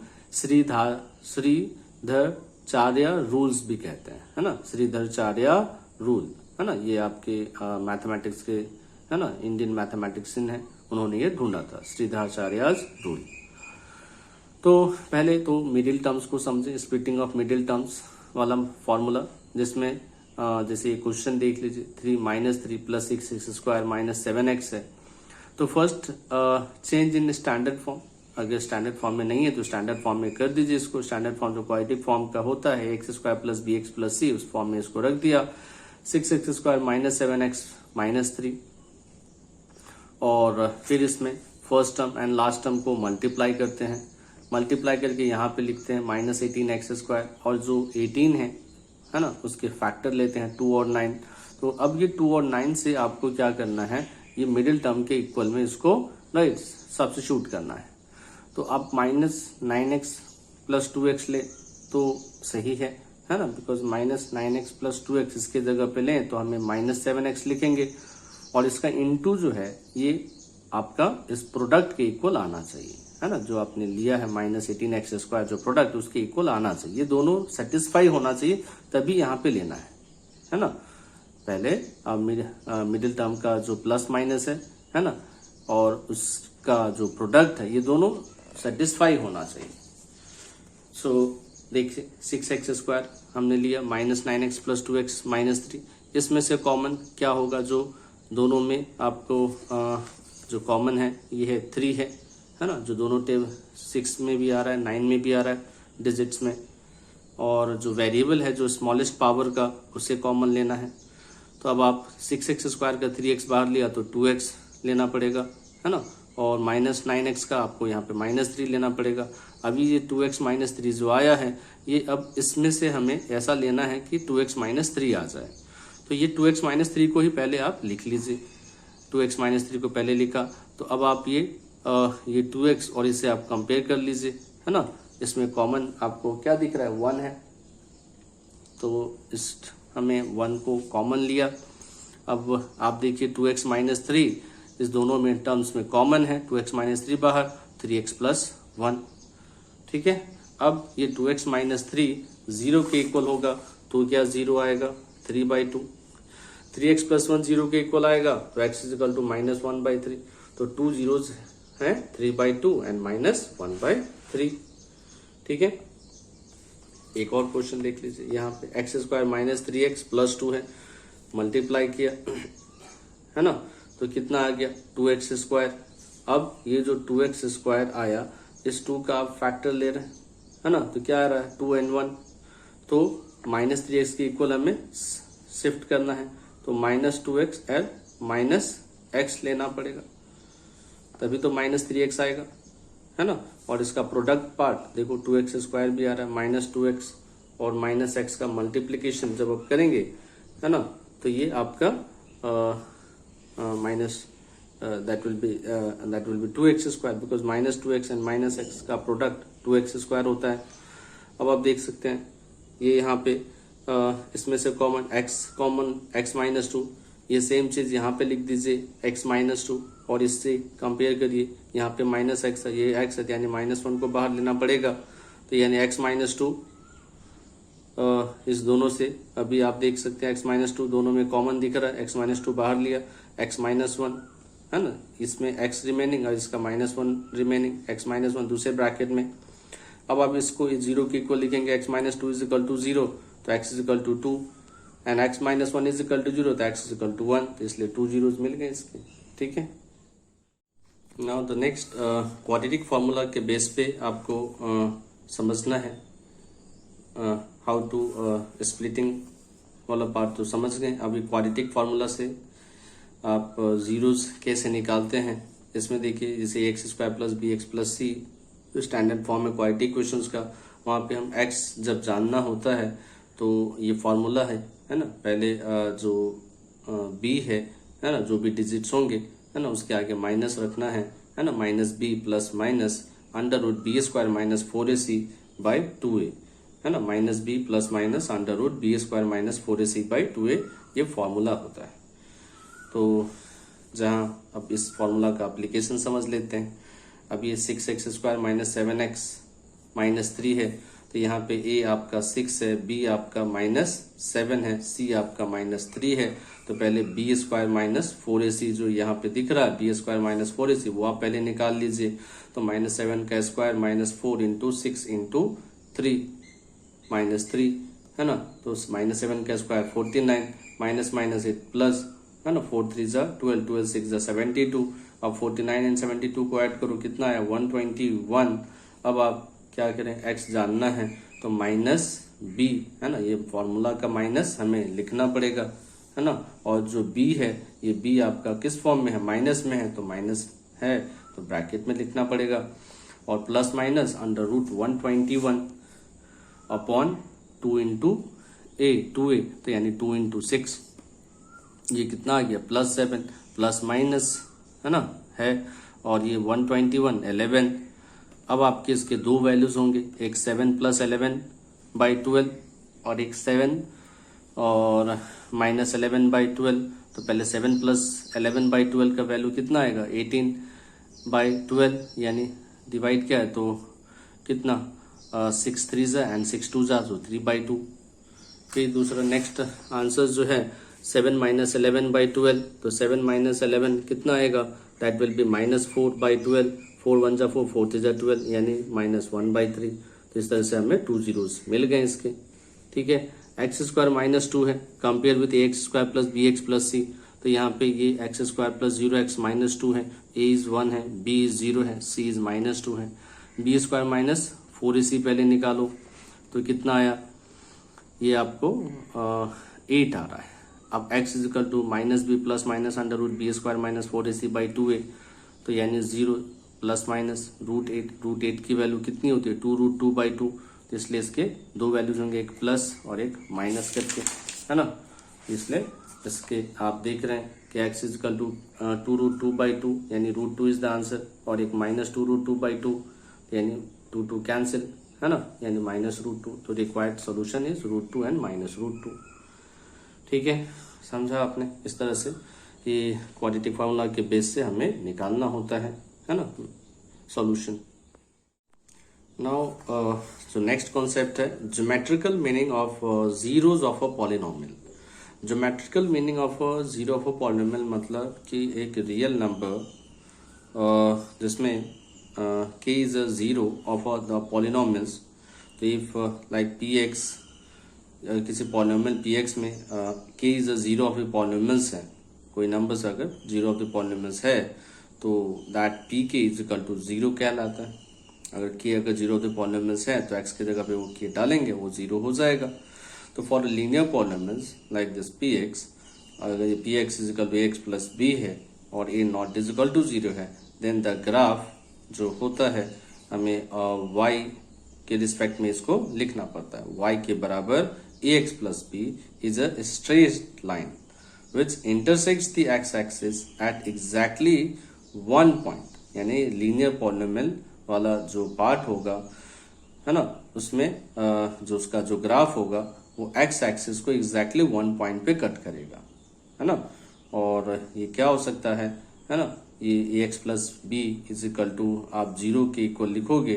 श्रीधराचार्य रूल्स भी कहते हैं, है ना। श्रीधराचार्य रूल, है ना, ये आपके मैथमेटिक्स के, है ना, इंडियन मैथमेटिशियन है, उन्होंने ये ढूंढा था, श्रीधराचार्य रूल। तो पहले तो मिडिल टर्म्स को समझे, स्प्लिटिंग ऑफ मिडिल टर्म्स वाला फॉर्मूला, जिसमें जैसे ये क्वेश्चन देख लीजिए 3 minus 3 plus 6 x square minus 7x है। तो first change in standard form, अगर स्टैंडर्ड फॉर्म में नहीं है तो स्टैंडर्ड फॉर्म में कर दीजिए इसको। स्टैंडर्ड फॉर्म जो क्वाड्रेटिक फॉर्म का होता है x square plus b x plus c, उस फॉर्म में इसको रख दिया। 6x square minus 7x minus 3, और फिर इसमें first term and last term को मल्टीप्लाई करते हैं, मल्टीप्लाई करके यहाँ पे लिखते हैं माइनस 18x स्क्वायर, और जो 18 है ना उसके फैक्टर लेते हैं 2 और 9। तो अब ये 2 और 9 से आपको क्या करना है, ये मिडिल टर्म के इक्वल में इसको राइट सब्स्टिट्यूट करना है। तो आप माइनस 9x प्लस 2x ले तो सही है ना, because minus 9x plus 2x इसके जगह पे लें तो हमें माइनस 7x लिखेंगे, और इसका इनटू जो है ये आपका इस प्रोडक्ट के इक्वल आना चाहिए, है ना। जो आपने लिया है माइनस 18x स्क्वायर जो प्रोडक्ट उसके इक्वल आना चाहिए, ये दोनों सेटिस्फाई होना चाहिए तभी यहाँ पे लेना है ना। पहले मिडिल टर्म का जो प्लस माइनस है ना, और उसका जो प्रोडक्ट है ये दोनों सेटिस्फाई होना चाहिए। सो देखिए 6x स्क्वायर हमने लिया minus 9x plus 2x minus 3, इसमें से कॉमन क्या होगा, जो दोनों में आपको जो कॉमन है ये है 3 है ना, जो दोनों टेबल 6 में भी आ रहा है 9 में भी आ रहा है डिजिट्स में, और जो वेरिएबल है जो स्मॉलेस्ट पावर का उसे कॉमन लेना है। तो अब आप 6x स्क्वायर का 3x बाहर लिया तो 2x लेना पड़ेगा, है ना, और -9x का आपको यहाँ पे -3 लेना पड़ेगा। अभी ये 2x -3 जो आया है, ये अब इसमें से हमें ऐसा लेना है कि 2x -3 आ जाए। तो ये 2x -3 को ही पहले आप लिख लीजिए, 2x -3 को पहले लिखा। तो अब आप ये 2x और इसे आप कंपेयर कर लीजिए, है ना। इसमें कॉमन आपको क्या दिख रहा है, 1 है, तो इस हमें 1 को कॉमन लिया। अब आप देखिए 2x -3 इस दोनों में टर्म्स में कॉमन है, 2x -3 बाहर, 3x + 1, ठीक है। अब ये 2x -3 0 के इक्वल होगा, तो क्या 0 आएगा, 3/2। 3x + 1 0 के इक्वल आएगा, तो x = -1/3। तो 2 zeros हैं, 3/2 एंड -1/3, ठीक है। एक और क्वेश्चन देख लीजिए, यहाँ पे x² - 3x + 2 है, मल्टीप्लाई किया, है ना, तो कितना आ गया, 2x²। अब ये जो 2x² आया, इस 2 का आप फैक्टर ले रहे हैं, है ना, तो क्या आ रहा है, 2 and 1, तो -3x के इक्वल हमें शिफ्ट करना है, तो -2x और -x लेना पड़ेगा, तभी तो -3x आएगा, है ना। और इसका प्रोडक्ट पार्ट देखो, 2x² भी आ रहा है, -2x और -x का मल्टीप्लीकेशन जब आप करेंगे, है ना, तो ये आपका that will be 2x², because -2x and -x का प्रोडक्ट 2x² होता है। अब आप देख सकते हैं ये यहाँ पे इसमें से कॉमन x -2, ये सेम चीज यहाँ पे लिख दीजिए, x -2, और इससे कंपेयर करिए, यहाँ पे -x है, ये x है, यानी -1 को बाहर लेना पड़ेगा, तो यानी x -2 इस दोनों से अभी आप देख सकते हैं x -2 दोनों में कॉमन दिख रहा है, x -2 बाहर लिया, x -1, है ना, इसमें x रिमेनिंग और इसका -1 रिमेनिंग, x -1 दूसरे ब्रैकेट में। अब आप इसको 0 के इक्वल लिखेंगे, x -2 = 0, तो x = 2 एंड x -1 = 0, तो x = 1, तो इसलिए 2 zeros मिल गए इसके, ठीक है। Now the next quadratic formula के बेस पे आपको समझना है हाउ टू स्प्लिटिंग वाला पार्ट तो समझ गए। अभी क्वाड्रेटिक फार्मूला से आप जीरोस कैसे निकालते हैं, इसमें देखिए जैसे x² + bx + c जो स्टैंडर्ड फॉर्म है क्वाड्रेटिक क्वेश्चंस का, वहाँ पे हम x जब जानना होता है तो ये फार्मूला है ना, पहले जो b है ना, जो भी डिजिट्स होंगे, है ना, उसके आगे माइनस रखना है ना, -b + √b² - 4ac/2a, है ना, -b + √b² - 4ac/2a, ये फॉर्मूला होता है। तो जहाँ अब इस फॉर्मूला का एप्लीकेशन समझ लेते हैं। अब ये 6x² - 7x - 3 है, तो यहाँ पे a आपका 6 है, b आपका -7 है, c आपका -3 है, तो पहले b² - 4ac जो यहाँ पे दिख रहा है, b² - 4ac, वो आप पहले निकाल लीजिए। तो -7 का स्क्वायर -4 × 6 × 3 -3, है ना, तो -7 का स्क्वायर 49, -8 प्लस, है ना, 4 3 = 12, 12 6 = 72। अब 49 एंड 72 को ऐड करो, कितना है, 121। अब आप क्या करें, x जानना है तो -b, है ना, ये फॉर्मूला का माइनस हमें लिखना पड़ेगा, है ना, और जो b है, ये b आपका किस फॉर्म में है, माइनस में है, तो माइनस है तो ब्रैकेट में लिखना पड़ेगा, और plus minus √121 upon 2 × a, 2a, तो यानी 2 × 6, ये कितना आ गया, +7, प्लस माइनस, है ना, है, और ये 121 11। अब आपके इसके दो वैल्यूज होंगे, एक 7 + 11/12 और एक 7 और -11/12। तो पहले 7 + 11/12 का वैल्यू कितना आएगा, 18/12, यानी डिवाइड क्या है तो कितना 6 3 एंड 6 2 तो 3/2। फिर दूसरा नेक्स्ट आंसर जो है 7 - 11/12, तो 7 - 11 कितना आएगा, दैट विल बी -4/12, 4 1 = 4, 4 3 = 12, यानी -1/3। तो इस तरह से हमें 2 zeros मिल गए इसके, ठीक है। x² -2 है, compare with ax² + bx + c, तो यहाँ पे ये x² + 0x -2 है, a is 1 है, b is 0 है, c is -2 है। b² - 4ac पहले निकालो, तो कितना आया, ये आपको 8 आ रहा है, अब x is equal to minus b plus minus under root b square minus 4ac by 2a, तो यानी 0 प्लस माइनस रूट एट की वैल्यू कितनी होती है 2√2/2, तो इसलिए इसके दो वैल्यूज होंगे, एक प्लस और एक माइनस करके, है ना। इसलिए इसके आप देख रहे हैं कि x इज इक्वल टू 2√2/2 यानी √2 इज द आंसर, और एक माइनस 2√2/2 यानी 2 कैंसिल, है ना, यानी -√2, तो रिक्वायर्ड सॉल्यूशन इज √2 एंड -√2। ठीक है, समझा आपने। इस तरह से ये क्वाड्रेटिक फार्मूला के बेस से हमें निकालना होता है ना, सॉल्यूशन। नाउ जो नेक्स्ट कॉन्सेप्ट है ज्योमेट्रिकल मीनिंग ऑफ जीरोज of a polynomial. Geometrical meaning of zero of a polynomial मतलब कि एक रियल नंबर जिसमें k is a zero of the polynomials, तो इफ लाइक px, किसी पॉलिनोमियल px में k is a zero of the polynomials है, कोई numbers अगर जीरो ऑफ द पॉलिनोमियल्स है तो that pk is equal to zero कहलाता है। अगर k अगर जीरो ऑफ द पॉलिनोमियल्स है तो x की जगह पे वो k डालेंगे, वो जीरो हो जाएगा। तो for linear polynomials like this px, अगर ये px is equal to ax plus b है और a not is equal to zero है, देन द ग्राफ जो होता है हमें y के रिस्पेक्ट में इसको लिखना पड़ता है। y के बराबर ax plus b is a straight line which intersects the x-axis at exactly one point, यानी लीनियर पॉलिनोमियल वाला जो पार्ट होगा, है ना, उसमें जो उसका जो ग्राफ होगा वो एक्स एक्सिस को एग्जैक्टली वन पॉइंट पे कट करेगा, है ना। और ये क्या हो सकता है ना, ये x plus b is equal to आप जीरो के इक्वल लिखोगे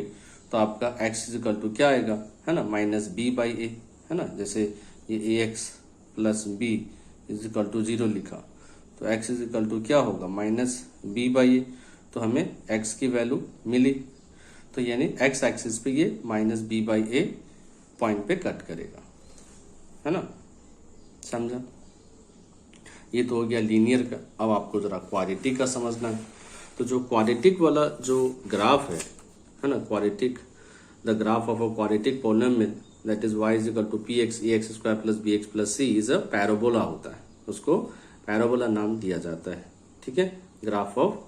तो आपका एक्स इज इक्वल टू क्या आएगा, है ना, माइनस बी बाई ए, है ना। जैसे ये a x plus b is equal to zero लिखा तो x इज इक्वल टू क्या होगा माइनस बी बाई ए, तो हमें x की वैल्यू मिली, तो यानी x एक्सिस पे ये minus b by a point पे कट करेगा, है ना, समझा। ये तो हो गया लीनियर का। अब आपको जरा क्वाड्रेटिक का समझना है। तो जो क्वाड्रेटिक वाला जो ग्राफ है ना, quadratic, the graph of a quadratic polynomial that is y is equal to px ax square plus bx plus c is a parabola होता है, उसको पैराबोला नाम दिया जाता है। ठीक है, ग्राफ ऑफ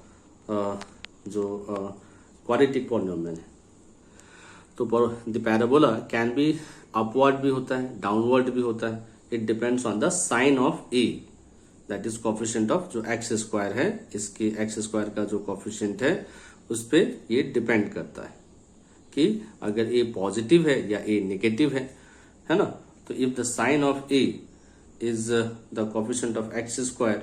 जो क्वाड्रेटिक पॉलिनोमियल है। तो the parabola can be upward भी होता है, डाउनवर्ड भी होता है, it depends on the sign of a, that is coefficient of जो एक्स स्क्वायर है, इसके एक्स स्क्वायर का जो कोफिशिएंट है उस पे ये डिपेंड करता है कि अगर ए पॉजिटिव है या ए नेगेटिव है ना। तो if the sign of a is the coefficient of x square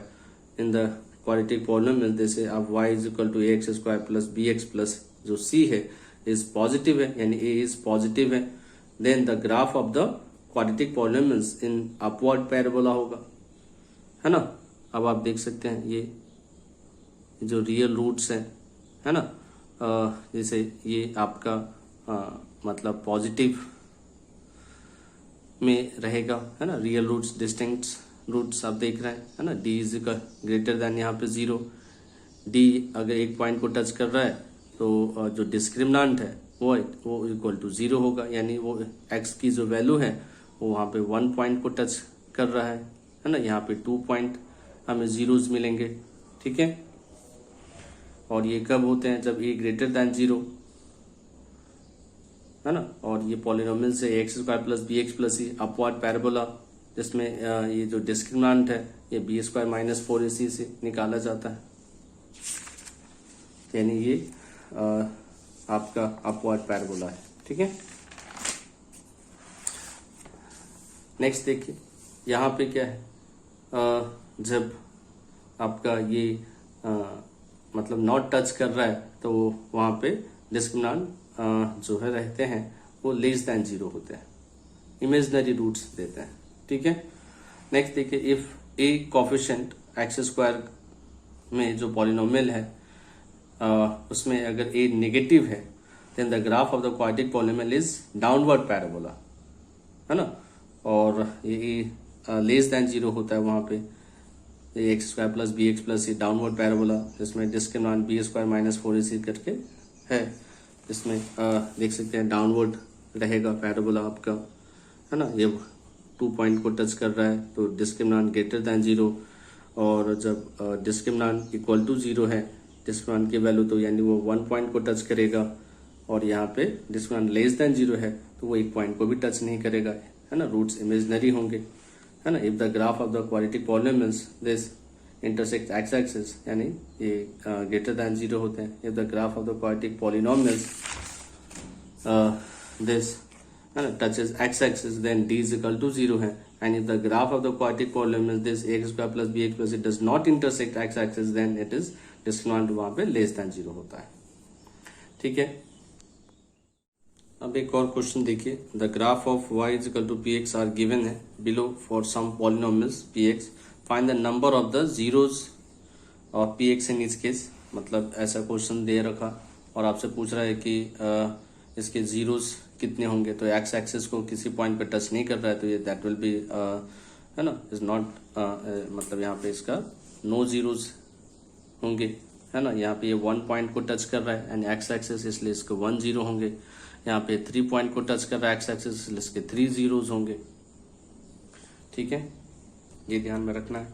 in the quadratic polynomial, जैसे अब y is equal to x square plus b x plus जो c है इज पॉजिटिव है, यानी a इज पॉजिटिव है, then the graph of the quadratic polynomials in upward parabola होगा, है ना। अब आप देख सकते हैं ये जो रियल रूट्स है ना, जैसे ये आपका मतलब पॉजिटिव में रहेगा, है ना, रियल रूट्स डिस्टिंक्ट रूट्स आप देख रहे हैं, है ना। d इज ग्रेटर देन यहाँ पे जीरो, d अगर एक पॉइंट को टच कर रहा है तो जो डिस्क्रिमिनेंट है वो इक्वल टू जीरो होगा, यानी वो x की जो वैल्यू है वो वहाँ पे वन पॉइंट को टच कर रहा है ना। यहाँ पे 2 पॉइंट हमें जीरोज मिलेंगे, ठीक है। और ये कब होते हैं, जब a ग्रेटर देन जीरो, है ना। और ये पॉलिनोमियल से x square plus b x plus c upward parabola, जिसमें ये जो डिस्क्रिमिनेंट है ये बी स्क्वायर माइनस 4ac से निकाला जाता है, यानी ये आपका अपवर्ड पैराबोला है, ठीक है। नेक्स्ट देखिए यहाँ पे क्या है, जब आपका ये मतलब नॉट टच कर रहा है तो वहाँ पे डिस्क्रिमिनेंट जो है रहते हैं वो लेस देन जीरो होते हैं, इमेजिनरी रूट्स देते हैं, ठीक है। नेक्स्ट देखिए, if a coefficient x square में जो पॉलिनोमियल है उसमें अगर ए नेगेटिव है, then the graph of the quadratic polynomial is downward parabola, है ना। और ये लेस देन जीरो होता है वहाँ पे, x square plus b x plus c downward parabola, जिसमें discriminant b square minus 4ac करके है, इसमें देख सकते हैं डाउनवर्ड रहेगा पैराबोला आपका, है ना। ये 2 पॉइंट को टच कर रहा है तो डिस्क्रिमिनेंट ग्रेटर दैन 0, और जब डिस्क्रिमिनेंट इक्वल टू 0 है डिस्क्रिमिनेंट की वैल्यू तो यानी वो 1 पॉइंट को टच करेगा, और यहाँ पे डिस्क्रिमिनेंट लेस दैन 0 है तो वो 1 पॉइंट को भी टच नहीं करेगा, है ना, रूट्स इमेजिनरी होंगे, है ना। If the graph of the quadratic polynomials this intersect x axis, यानी ये ग्रेटर दैन 0 होते हैं। If the graph of the quadratic polynomials this touches x axis then d is equal to 0 है, and if the graph of the quadratic polynomial this ax square plus bx plus it does not intersect x axis then it is discriminant वहां पे less than 0 होता है। ठीक है, अब एक और क्वेश्चन देखिए। The graph of y is equal to px are given है below for some polynomials px, find the number of the zeros of px in इस केस। मतलब ऐसा क्वेश्चन दे रखा और आपसे पूछ रहा है कि इसके जीरोज कितने होंगे, तो एक्स एक्सिस को किसी पॉइंट पे टच नहीं कर रहा है तो ये दैट विल बी, है ना, इज नॉट, मतलब यहाँ पे इसका नो जीरोज होंगे, है ना। यहाँ पे ये 1 पॉइंट को टच कर रहा है एंड एक्स एक्सिस, इसलिए इसके 1 0 होंगे। यहाँ पे 3 पॉइंट को टच कर रहा है एक्स एक्सिस, इसलिए इसके 3 जीरोज होंगे। ठीक है, ये ध्यान में रखना है।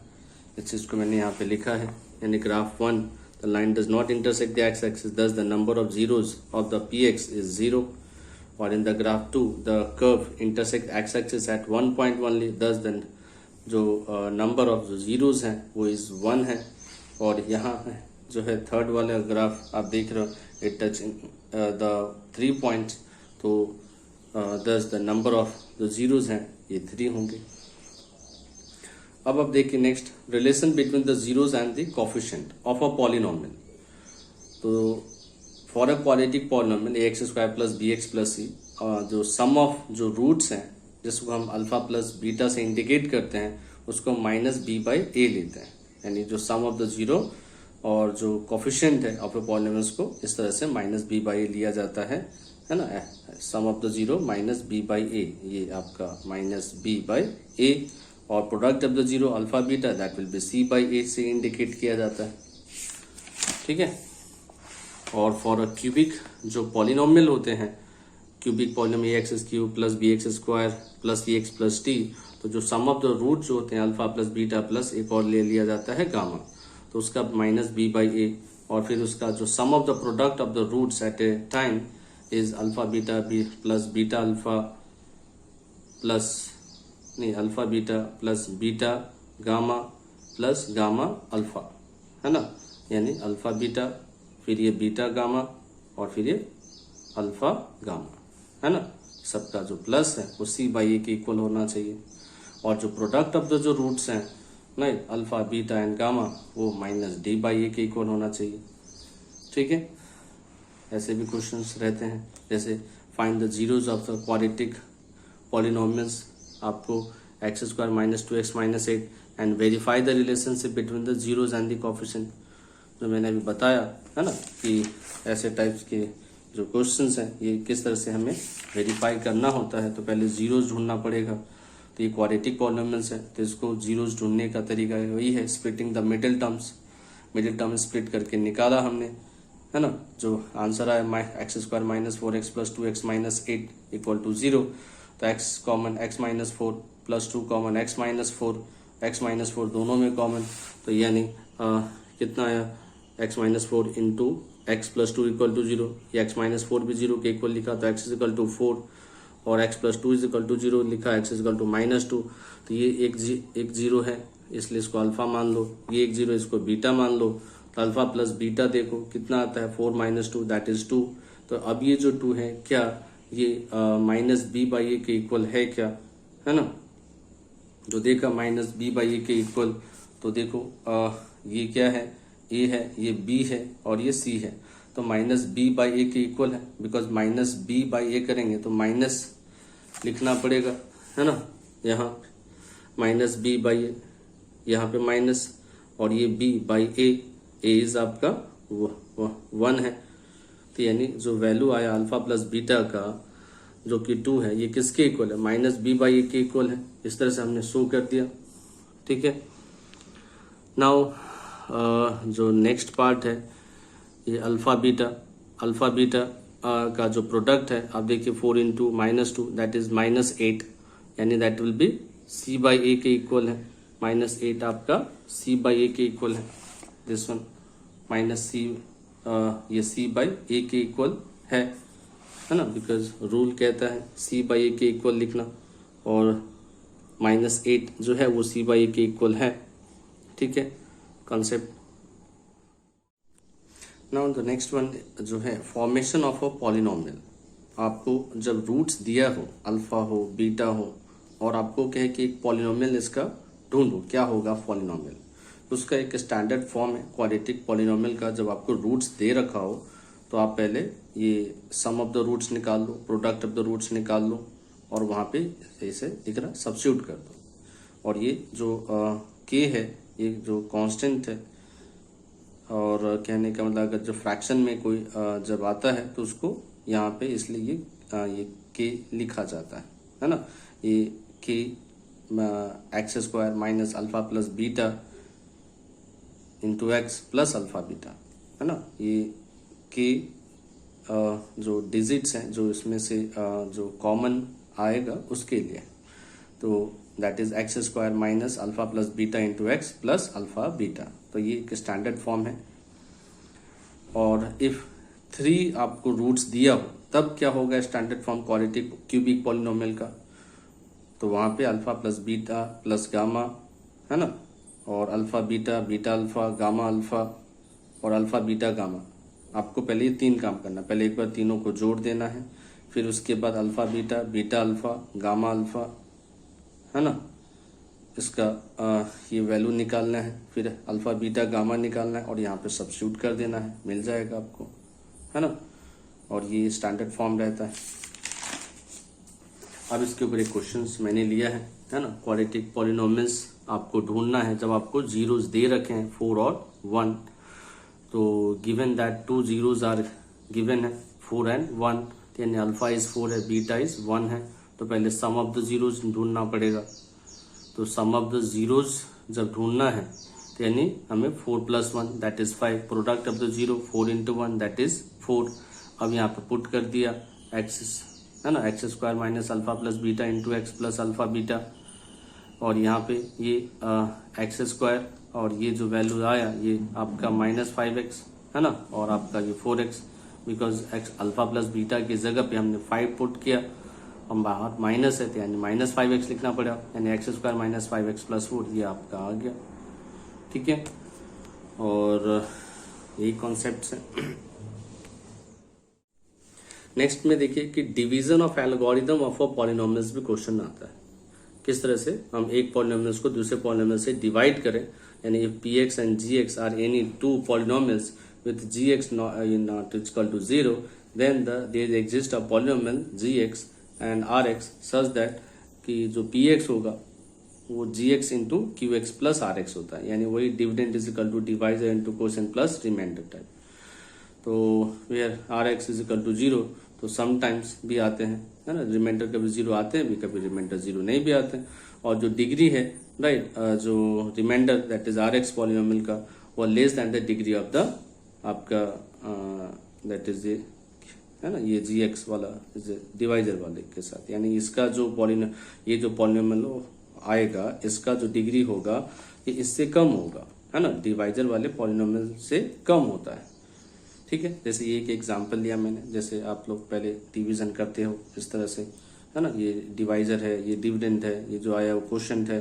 इस चीज को मैंने यहाँ पे लिखा है, यानी graph 1 the line does not intersect the x axis thus the number of जीरोज ऑफ द px इज 0, और in the graph 2 the curve intersect x axis at 1 point only, thus then जो नंबर ऑफ जो zeros हैं वो is 1 है। और यहाँ जो है थर्ड वाला ग्राफ आप देख रहे हो इट टच द 3 पॉइंट्स, तो दस द नंबर ऑफ जो जीरोज हैं ये 3 होंगे। अब आप देखिए next, relation between the zeros and the coefficient of a polynomial. तो for a quadratic polynomial ax square plus bx plus c, जो सम ऑफ जो रूट्स हैं जिसको हम अल्फा प्लस बीटा से इंडिकेट करते हैं उसको माइनस बी बाई ए लेते हैं, यानी जो सम ऑफ द जीरो और जो कोफिशिएंट है ऑफ ए पॉलिनोमियल्स को इस तरह से माइनस बी बाई ए लिया जाता है ना। Sum of the zero minus b by a, ये आपका माइनस बी बाई ए, और product of the zero alpha beta that will be c by a से इंडिकेट किया जाता है। ठीक है, और फॉर अ क्यूबिक जो पॉलिनोमियल होते हैं, cubic polynomial x cube plus b x square plus e x plus t, तो जो सम ऑफ द रूट जो होते हैं अल्फा प्लस बीटा प्लस एक और ले लिया जाता है गामा, तो उसका माइनस बी बाई ए, और फिर उसका जो sum of the product of the roots at a time is alpha beta b plus beta alpha plus alpha beta plus beta gamma plus gamma alpha, है ना, यानी alpha beta फिर ये beta gamma और फिर ये अल्फा गामा, है ना। सबका जो प्लस है वो सी बाई ए के इक्वल होना चाहिए, और जो प्रोडक्ट ऑफ द जो रूट्स हैं नहीं अल्फा बीटा एंड गामा वो माइनस डी बाई ए के इक्वल होना चाहिए। ठीक है, ऐसे भी क्वेश्चंस रहते हैं, जैसे find the zeros of the quadratic polynomials, आपको x square minus 2x minus 8 and verify the relationship between the zeros and the coefficient, जो मैंने अभी बताया है ना कि ऐसे टाइप्स के जो क्वेश्चंस हैं ये किस तरह से हमें वेरीफाई करना होता है। तो पहले जीरोज ढूंढना पड़ेगा, तो ये क्वाड्रेटिक पॉलिनोमियल्स है तो इसको जीरोज ढूंढने का तरीका वही है, splitting the middle terms. Middle term split करके निकाला हमने, है ना, जो आंसर आया एक्स स्क्वायर माइनस 4x प्लस 2x माइनस 8 इक्वल टू 0, तो x common x minus 4 plus 2 common x minus 4 दोनों में कॉमन, तो यानी कितना आया x minus 4 into x plus 2 equal to 0, ये x माइनस 4 भी 0 के इक्वल लिखा तो x इज इक्वल टू 4, और x plus 2 is equal to 0 लिखा x is equal to minus 2, तो ये एक जीरो है इसलिए इसको अल्फा मान लो, ये एक जीरो इसको बीटा मान लो, तो अल्फा प्लस बीटा देखो कितना आता है 4 माइनस 2 दैट इज 2। तो अब ये जो 2 है क्या ये माइनस बी बाई ए के इक्वल है क्या, है ना। जो देखा माइनस बी बाई ए के इक्वल, तो देखो ये क्या है, ए है, ये बी है और ये सी है, तो माइनस बी बाई ए के इक्वल है, बिकॉज माइनस बी बाई ए करेंगे तो माइनस लिखना पड़ेगा, है ना। यहाँ माइनस बी बाई ए, यहाँ पे माइनस, और ये बी बाई ए इज आपका 1 है, तो यानी जो वैल्यू आया अल्फा प्लस बीटा का जो कि 2 है ये किसके इक्वल है, माइनस बी बाई ए के इक्वल है। इस तरह से हमने शो कर दिया। ठीक है, नाउ जो नेक्स्ट पार्ट है ये अल्फा बीटा का जो प्रोडक्ट है आप देखिए 4 into minus 2 that is minus 8, यानी that will be c by a के इक्वल है, -8 आपका c बाई ए के इक्वल है, दिस वन माइनस सी, ये c बाई ए के इक्वल है ना, बिकॉज रूल कहता है c बाई ए के इक्वल लिखना, और -8 जो है वो c बाई ए के इक्वल है। ठीक है concept. Now the next one जो है फॉर्मेशन ऑफ अ पॉलिनोमियल। आपको जब रूट्स दिया हो, अल्फा हो बीटा हो, और आपको कहे कि एक पॉलिनोमियल इसका ढूंढो, क्या होगा पॉलिनोमियल, तो उसका एक स्टैंडर्ड फॉर्म है क्वाड्रेटिक पॉलिनोमियल का। जब आपको रूट्स दे रखा हो तो आप पहले ये सम ऑफ द रूट्स निकाल लो, प्रोडक्ट ऑफ द रूट्स निकाल लो, और वहां पे ऐसे दिख रहा सब्स्टिट्यूट कर दो। और ये जो के है, ये जो कांस्टेंट है, और कहने का मतलब अगर जो फ्रैक्शन में कोई जब आता है तो उसको यहाँ पे इसलिए ये के लिखा जाता है ना। ये के x square minus alpha plus beta into x plus alpha beta, है ना। ये के जो डिजिट्स हैं, जो इसमें से जो कॉमन आएगा उसके लिए, तो that is x square minus alpha plus beta into x plus alpha beta. तो ये एक स्टैंडर्ड फॉर्म है। और इफ 3 आपको रूट्स दिया हो तब क्या होगा standard form quadratic cubic polynomial का, तो वहां पे alpha plus beta plus gamma, है ना, और alpha beta beta alpha gamma alpha और अल्फा बीटा गामा। आपको पहले ये 3 काम करना, पहले एक बार तीनों को जोड़ देना है, फिर उसके बाद alpha beta beta alpha gamma alpha, है ना, इसका ये वैल्यू निकालना है, फिर अल्फा बीटा गामा निकालना है और यहाँ पे सब्स्टिट्यूट कर देना है, मिल जाएगा आपको, है ना। और ये स्टैंडर्ड फॉर्म रहता है। अब इसके ऊपर एक क्वेश्चंस मैंने लिया है ना। क्वाड्रेटिक पॉलिनोमियल्स आपको ढूंढना है जब आपको जीरोस दे रखे हैं 4 और 1, तो given that 2 zeros are given है 4 एंड 1, यानी अल्फा इज 4 है, बीटा इज 1 है, तो पहले सम ऑफ द जीरोस ढूंढना पड़ेगा। तो सम ऑफ द जीरोस जब ढूंढना है तो यानी हमें 4 plus 1 that is 5, product of the zero 4 into 1 that is 4। अब यहाँ पे पुट कर दिया एक्स, है ना, x square minus alpha plus beta into x plus alpha beta, और यहाँ पे ये एक्स स्क्वायर और ये जो वैल्यू आया ये आपका -5x, है ना, और आपका ये 4x, because x alpha plus beta की जगह पे हमने 5 पुट किया, हम बाहर माइनस है तो यानी -5x लिखना पड़ा, यानी x square minus 5x plus 4 ये आपका आ गया। ठीक है, और यही कॉन्सेप्ट है। नेक्स्ट में देखिए कि division of algorithm of a polynomials भी क्वेश्चन आता है। किस तरह से हम एक पॉलिनोमियल्स को दूसरे पॉलिनोमियल से डिवाइड करें, यानी if px and gx are any 2 polynomials with gx not equal to 0, then there exists a polynomial gx and rx such that कि जो px होगा वो gx into qx plus rx होता है, यानी वही dividend is equal to divisor into quotient plus remainder type. तो where rx is equal to 0, तो समटाइम्स भी आते हैं, है ना, रिमाइंडर कभी 0 आते हैं, भी कभी रिमाइंडर 0 नहीं भी आते हैं। और जो डिग्री है, राइट, जो remainder that is rx polynomial का, वो less than the degree of the आपका दैट इज है ना, ये gx वाला डिवाइजर वाले के साथ, यानी इसका जो ये जो पॉलिनोमियल आएगा इसका जो डिग्री होगा ये इससे कम होगा, है ना, डिवाइजर वाले पॉलिनोमियल से कम होता है। ठीक है, जैसे ये एक एग्जांपल लिया मैंने, जैसे आप लोग पहले डिवीजन करते हो इस तरह से, है ना, ये डिवाइजर है, ये डिविडेंड है, ये जो आया वो क्वोशिएंट है,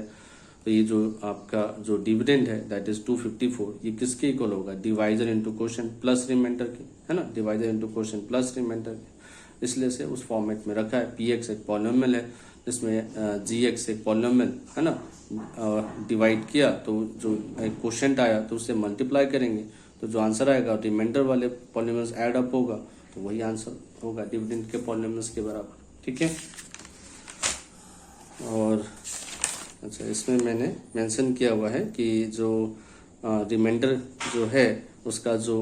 तो ये जो आपका जो डिविडेंड है दैट इज 254, ये किसके इक्वल होगा, divisor into quotient plus remainder के, है ना, divisor into quotient plus remainder के, इसलिए से उस फॉर्मेट में रखा है। px एक पॉलिनोमियल है जिसमें gx एक पॉलिनोमियल, है ना, डिवाइड किया तो जो एक क्वोशिएंट आया तो उससे मल्टीप्लाई करेंगे, तो जो आंसर आएगा रिमाइंडर वाले पॉलिनोमियल्स ऐड अप होगा, तो वही आंसर होगा डिविडेंड के पॉलिनोमियल्स के बराबर। ठीक है, और अच्छा इसमें मैंने मेंशन किया हुआ है कि जो रिमाइंडर जो है उसका जो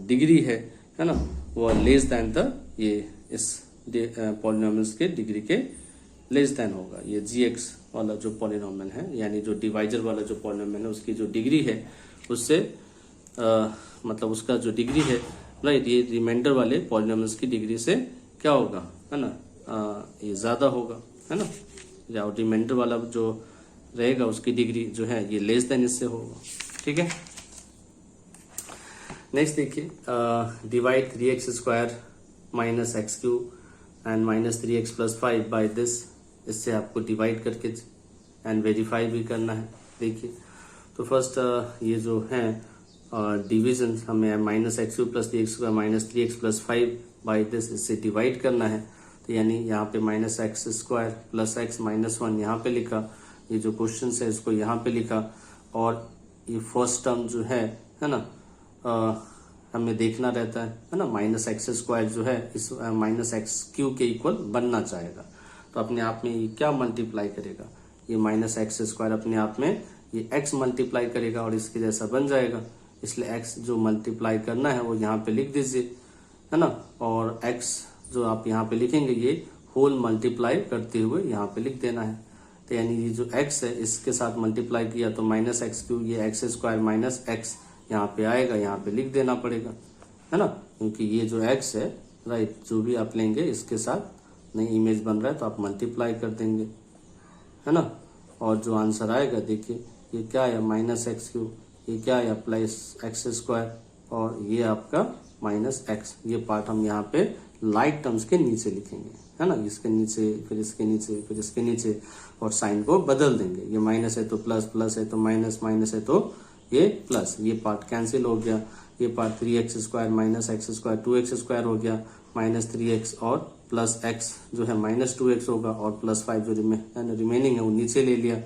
डिग्री है ना, वो लेस देन द ये इस पॉलिनोमियल्स के डिग्री के लेस देन होगा। ये gx वाला जो पॉलिनोमियल है, यानी जो डिवाइजर वाला जो पॉलिनोमियल है उसकी जो डिग्री है उससे मतलब उसका जो डिग्री है, राइट, ये रिमाइंडर वाले पॉलिनोमियल्स की डिग्री से क्या होगा, है ना, ये ज्यादा होगा, है ना। या रिमाइंडर वाला जो रहेगा उसकी डिग्री जो है ये लेस देन इससे होगा। ठीक है, नेक्स्ट देखिए, divide 3x square minus x cube and minus 3x plus 5 by this. इससे आपको डिवाइड करके एंड वेरीफाई भी करना है। देखिए, तो फर्स्ट ये जो है डिवीजन हमें minus x cube plus 3x square minus 3x plus 5 by this, इससे डिवाइड करना है। तो यानी यहाँ पे minus x square plus x minus 1 यहाँ पे लिखा, ये जो क्वेश्चन है इसको यहाँ पे लिखा, और ये फर्स्ट टर्म जो है ना हमें देखना रहता है ना, माइनस एक्स स्क्वायर जो है इस माइनस एक्स क्यूब के इक्वल बनना चाहेगा। तो अपने आप में ये क्या मल्टीप्लाई करेगा, ये माइनस एक्स स्क्वायर अपने आप में ये x मल्टीप्लाई करेगा और इसके जैसा बन जाएगा। इसलिए x जो मल्टीप्लाई करना है वो यहाँ पे लिख दीजिए, है ना, और x जो आप यहाँ पे लिखेंगे ये होल मल्टीप्लाई करते हुए यहाँ पे लिख देना है। तो यानी ये जो x है इसके साथ मल्टीप्लाई किया तो माइनस एक्स क्यूब, ये एक्स स्क्वायर माइनस एक्स यहाँ पे आएगा, यहाँ पे लिख देना पड़ेगा, है ना, क्योंकि ये जो x है राइट, जो भी आप लेंगे इसके साथ नई इमेज बन रहा है तो आप मल्टीप्लाई कर देंगे, है ना, और जो आंसर आएगा देखिए ये क्या है माइनस एक्स क्यूब, ये क्या है प्लस एक्स स्क्वायर, और ये आपका माइनस एक्स। ये पार्ट हम यहाँ पे लाइक टर्म्स के नीचे लिखेंगे, है ना, इसके नीचे फिर इसके नीचे फिर इसके नीचे, और साइन को बदल देंगे। ये माइनस है तो प्लस, प्लस है तो माइनस, माइनस है तो ये प्लस, ये पार्ट कैंसिल हो गया। ये part 3x square minus x square 2x square हो गया, माइनस 3x और प्लस x जो है माइनस 2x होगा, और प्लस 5 जो रिमेनिंग है वो नीचे ले लिया।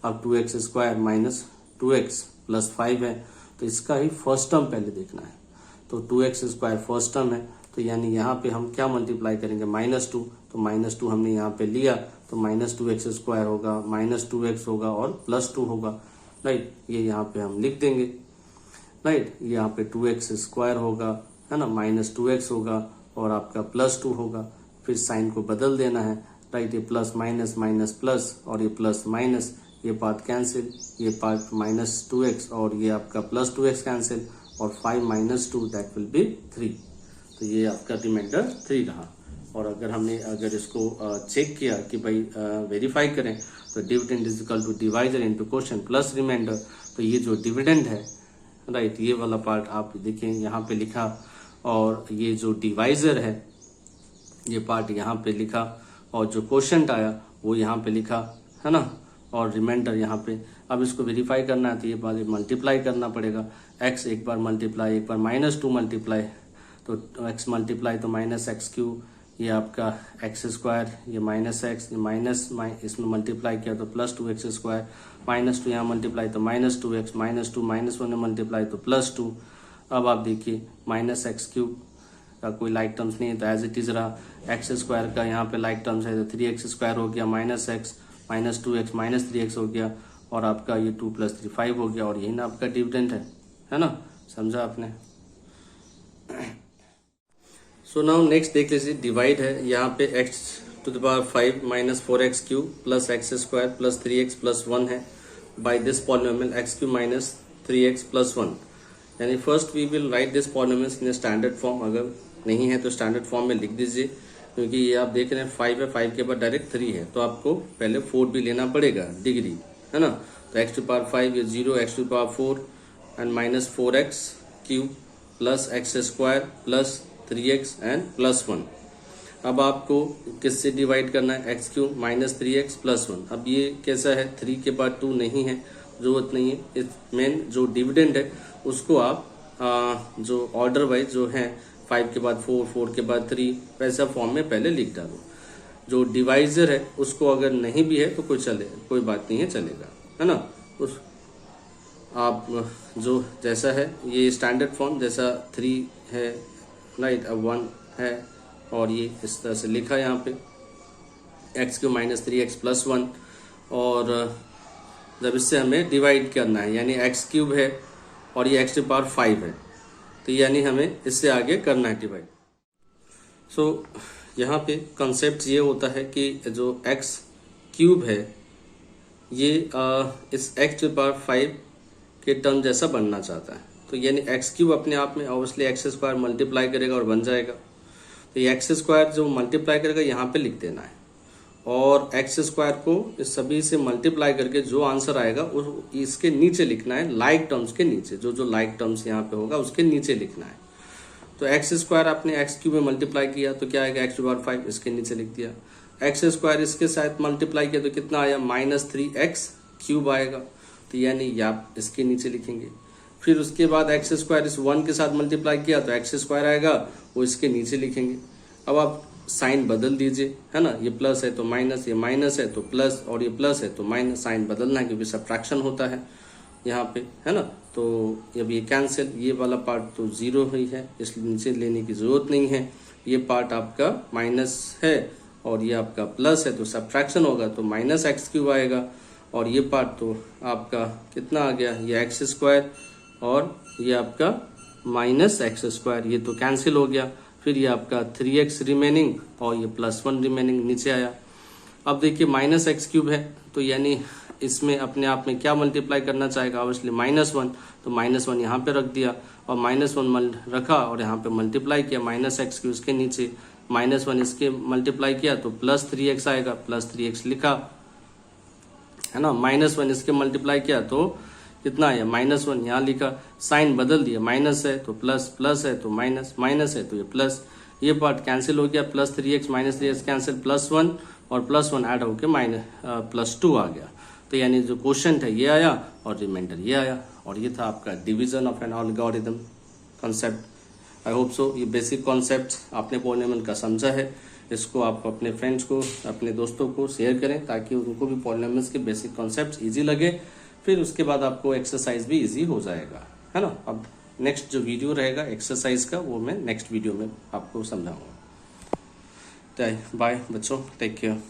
अब 2x square minus 2x plus 5 है, तो इसका ही फर्स्ट टर्म पहले देखना है। तो 2x स्क्वायर फर्स्ट टर्म है, तो यानी यहाँ पे हम क्या मल्टीप्लाई करेंगे -2, तो -2 हमने यहाँ पे लिया तो -2x स्क्वायर होगा, -2x होगा और +2 होगा, राइट। ये यहाँ पे हम लिख देंगे, राइट। यहाँ पे 2x स्क्वायर होगा, है ना, -2x होगा और आपका +2 होगा। फिर साइन को बदल देना है, राइट। ये प्लस माइनस माइनस प्लस और ये प्लस माइनस, ये पार्ट कैंसिल, ये पार्ट -2x और ये आपका +2x कैंसिल, और 5 - 2 दैट विल बी 3। तो ये आपका रिमाइंडर 3 रहा। और अगर इसको चेक किया कि भाई वेरीफाई करें तो dividend is equal to divisor into quotient plus remainder. तो ये जो डिविडेंड है, राइट, ये वाला पार्ट आप देखें यहाँ पे लिखा, और ये जो डिवाइजर है ये पार्ट यहाँ पे लिखा, और जो क्वोशिएंट आया वो यहाँ पे लिखा, है ना, और रिमाइंडर यहाँ पे। अब इसको वेरीफाई करना है तो ये बात मल्टीप्लाई करना पड़ेगा। x एक बार मल्टीप्लाई, एक बार -2 मल्टीप्लाई, तो x मल्टीप्लाई तो -x3, ये आपका x स्क्वायर, ये -x, ये माइनस इसमें मल्टीप्लाई किया तो +2x स्क्वायर, -2 यहाँ मल्टीप्लाई तो -2x, -2 -1 में मल्टीप्लाई तो +2। अब आप देखिए -x3 का कोई लाइक टर्म्स नहीं है तो एज इट इज रहा। x स्क्वायर का यहाँ पे लाइक टर्म्स है तो 3x स्क्वायर हो गया, -x -2x -3x हो गया, और आपका ये 2 + 3 5 हो गया, और यही ना आपका डिविडेंड है ना, समझा आपने। सो नाउ नेक्स्ट देख लीजिए, डिवाइड है, यहाँ पे x⁵ - 4x³ + x² + 3x + 1 है by this polynomial x³ - 3x + 1। यानी first we will write this polynomials in standard form. अगर नहीं है तो स्टैंडर्ड फॉर्म में लिख दीजिए, क्योंकि ये आप देख रहे हैं 5 है, 5 के बाद डायरेक्ट 3 है, तो आपको पहले 4 भी लेना पड़ेगा डिग्री, है ना। तो x⁵ ये 0, x⁴ and -4x³ + x² + 3x and +1। अब आपको किससे डिवाइड करना है, x³ - 3x + 1। अब ये कैसा है, 3 के बाद 2 नहीं है, जरूरत नहीं है। इस मेन जो डिविडेंड है उसको आप जो ऑर्डर वाइज जो है 5 के बाद 4, 4 के बाद 3, वैसा फॉर्म में पहले लिख डालो। जो डिवाइजर है उसको अगर नहीं भी है तो कोई बात नहीं है, चलेगा, है ना। उस आप जो जैसा है ये स्टैंडर्ड फॉर्म जैसा 3 है, राइट, अब 1 है, और ये इस तरह से लिखा यहाँ पे x³ - 3x + 1। और जब इससे हमें डिवाइड करना है, यानी x³ है और ये x⁵ है, तो यानी हमें इससे आगे करना है डिवाइड। सो यहाँ पे कॉन्सेप्ट ये होता है कि जो x³ है ये इस x⁵ के टर्म जैसा बनना चाहता है। तो यानी x³ अपने आप में ऑब्वियसली x² मल्टीप्लाई करेगा और बन जाएगा। तो ये x² जो मल्टीप्लाई करेगा यहाँ पे लिख देना है, और एक्स स्क्वायर को इस सभी से मल्टीप्लाई करके जो आंसर आएगा इसके नीचे लिखना है, लाइक टर्म्स के नीचे, जो लाइक टर्म्स यहाँ पे होगा उसके नीचे लिखना है। तो एक्स स्क्वायर आपने एक्स क्यूब में मल्टीप्लाई किया तो क्या आएगा, x⁵, इसके नीचे लिख दिया। एक्स स्क्वायर इसके साथ मल्टीप्लाई किया तो कितना आया, -3x³ आएगा, तो यानी ये आप इसके नीचे लिखेंगे। फिर उसके बाद एक्स स्क्वायर इस 1 के साथ मल्टीप्लाई किया तो x² आएगा, वो इसके नीचे लिखेंगे। अब आप साइन बदल दीजिए, है ना, ये प्लस है तो माइनस, ये माइनस है तो प्लस, और ये प्लस है तो माइनस। साइन बदलना है क्योंकि सब्ट्रैक्शन होता है यहाँ पे, है ना। तो अब ये कैंसिल, ये वाला पार्ट तो 0 ही है, इसलिए नीचे लेने की जरूरत नहीं है। ये पार्ट आपका माइनस है और ये आपका प्लस है, तो सब्ट्रैक्शन होगा तो -x³ आएगा। और ये पार्ट तो आपका कितना आ गया, ये x² और ये आपका -x², ये तो कैंसिल हो गया। फिर ये आपका 3x रिमेनिंग और ये +1 रिमेनिंग नीचे आया। अब देखिए -x³ है तो यानी इसमें अपने आप में क्या मल्टीप्लाई करना चाहेगा, ऑब्वियसली -1, तो -1 यहाँ पे रख दिया और -1 रखा और यहाँ पे मल्टीप्लाई किया, -x³ इसके नीचे, -1 इसके मल्टीप्लाई किया तो +3x आएगा, +3x लिखा, है ना। -1 इसके मल्टीप्लाई किया तो कितना आया, -1 यहाँ लिखा। साइन बदल दिया, माइनस है तो प्लस, प्लस है तो माइनस, माइनस है तो ये प्लस। ये पार्ट कैंसिल हो गया, +3x -3x कैंसिल, +1 और +1 ऐड होके +2 आ गया। तो यानी जो क्वोशंट है ये आया और रिमाइंडर ये आया। और ये था आपका division of an algorithm concept. I hope so ये बेसिक कॉन्सेप्ट आपने पॉलिनोमियल का समझा है। इसको आप अपने फ्रेंड्स को, अपने दोस्तों को शेयर करें ताकि उनको भी पॉलिनोमियल्स के बेसिक कॉन्सेप्ट इजी लगे। फिर उसके बाद आपको एक्सरसाइज भी इजी हो जाएगा, है ना। अब नेक्स्ट जो वीडियो रहेगा एक्सरसाइज का वो मैं नेक्स्ट वीडियो में आपको समझाऊंगा। बाय बच्चों, टेक केयर।